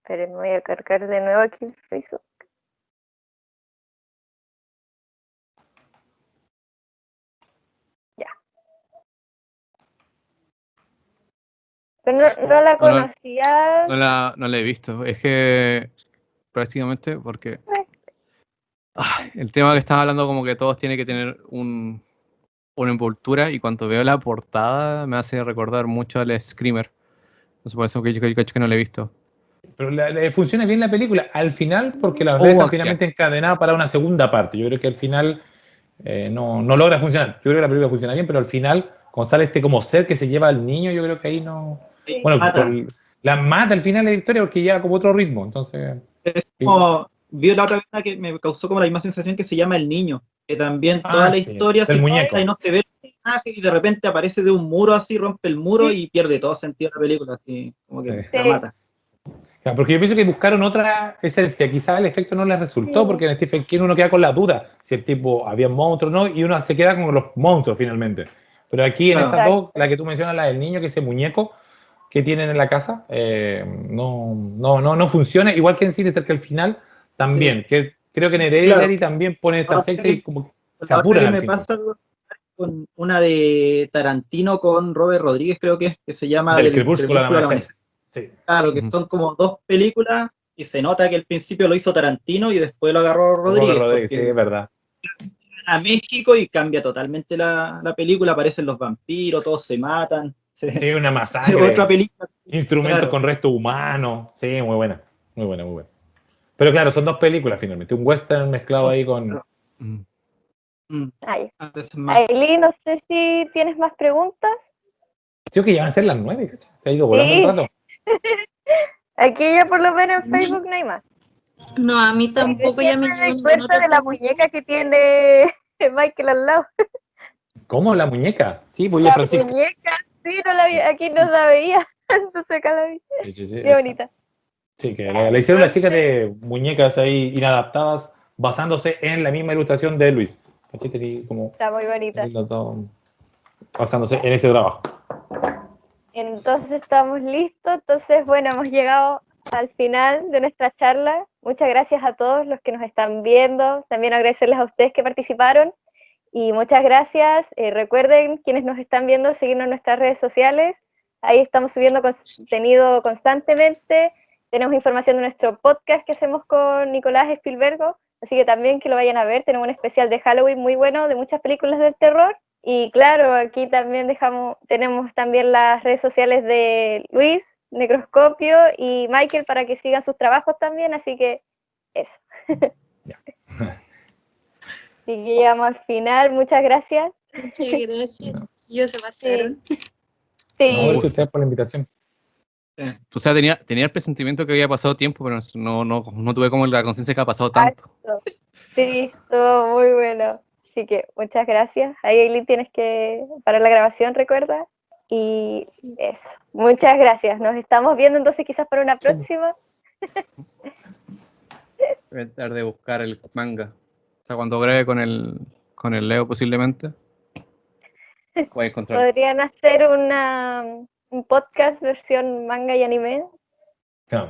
Pero me voy a cargar de nuevo aquí en Facebook. Ya. Pero no la No, no, conocía. no la he visto. Es que prácticamente porque el tema que estaba hablando como que todos tienen que tener una envoltura y cuando veo la portada me hace recordar mucho al Screamer. No sé por eso que no la he visto. Pero funciona bien la película al final porque las redes están Ya. finalmente encadenadas para una segunda parte. Yo creo que al final no logra funcionar. Yo creo que la película funciona bien, pero al final, cuando sale este como ser que se lleva al niño, yo creo que ahí no. Sí. Bueno, Mata. la mata al final de la historia porque lleva como otro ritmo. Entonces. Como, vi la otra vez una que me causó como la misma sensación que se llama El Niño, que también toda la Sí, historia del se muñeco. corta y no se ve el personaje y de repente aparece de un muro así, rompe el muro y pierde todo sentido la película, así como que Sí. la mata. Claro, porque yo pienso que buscaron otra esencia, quizás el efecto no les resultó, Sí. porque en Stephen King uno queda con la duda si el tipo había monstruos o no, y uno se queda con los monstruos finalmente. Pero aquí en Claro. estas dos, la que tú mencionas, la del niño, que ese muñeco que tienen en la casa, no funciona, igual que en Sinister, que al final también, que creo que en Hereditary también pone esta secta y como se La otra apuran que al me final. pasa algo con una de Tarantino con Robert Rodríguez, creo que se llama Del Del crepúsculo al Crepúsculo al amanecer. Amanecer. Sí. Claro, que son como dos películas y se nota que al principio lo hizo Tarantino y después lo agarró Robert Rodríguez, Rodríguez, sí, porque es verdad. a México y cambia totalmente la película, aparecen los vampiros, todos se matan. Sí, una Otra masacre, película, instrumentos claro. con restos humanos. Sí, muy buena, muy buena, muy buena. Pero claro, son dos películas finalmente. Un western mezclado ahí con. Mm. Ay. A veces más. Aileen, no sé si tienes más preguntas. Sí, que ya van a ser las 9, ¿cachai? Se ha ido volando el Sí, rato. aquí ya por lo menos en Facebook no hay más. No, a mí Y tampoco recién ya me me llegó doy ninguna cuenta otra de la pregunta. muñeca que tiene Michael al lado. ¿Cómo? ¿La muñeca? Sí, pues ya La Francisca. muñeca, sí, no la vi, aquí no la veía. Entonces acá la vi. Sí, sí, sí. Qué bonita. Sí, que Ya, la hicieron las chicas entonces, de muñecas ahí inadaptadas basándose en la misma ilustración de Luis. ¿Cachai? Que como está muy bonita. los dos basándose en ese trabajo. Entonces estamos listos. Entonces, bueno, hemos llegado al final de nuestra charla. Muchas gracias a todos los que nos están viendo. También agradecerles a ustedes que participaron. Y muchas gracias. Recuerden, quienes nos están viendo, seguirnos en nuestras redes sociales. Ahí estamos subiendo contenido constantemente. Tenemos información de nuestro podcast que hacemos con Nicolás Spielbergo. Así que también que lo vayan a ver. Tenemos un especial de Halloween muy bueno de muchas películas del terror. Y claro, aquí también tenemos también las redes sociales de Luis, Necroscopio y Michael para que sigan sus trabajos también. Así que eso. Así que llegamos al final. Muchas gracias. Muchas gracias. Ellos se pasaron. Sí. No, gracias a ustedes por la invitación. O sea, tenía el presentimiento que había pasado tiempo, pero no tuve como la conciencia que ha pasado tanto. Sí, estuvo muy bueno. Así que muchas gracias. Ahí, Aileen, tienes que parar la grabación, recuerda. Y Sí. eso. Muchas gracias. Nos estamos viendo entonces quizás para una próxima. Voy a tratar de buscar el manga. O sea, cuando grabe con el Leo posiblemente, voy a encontrar. Podrían hacer un podcast versión manga y anime. No,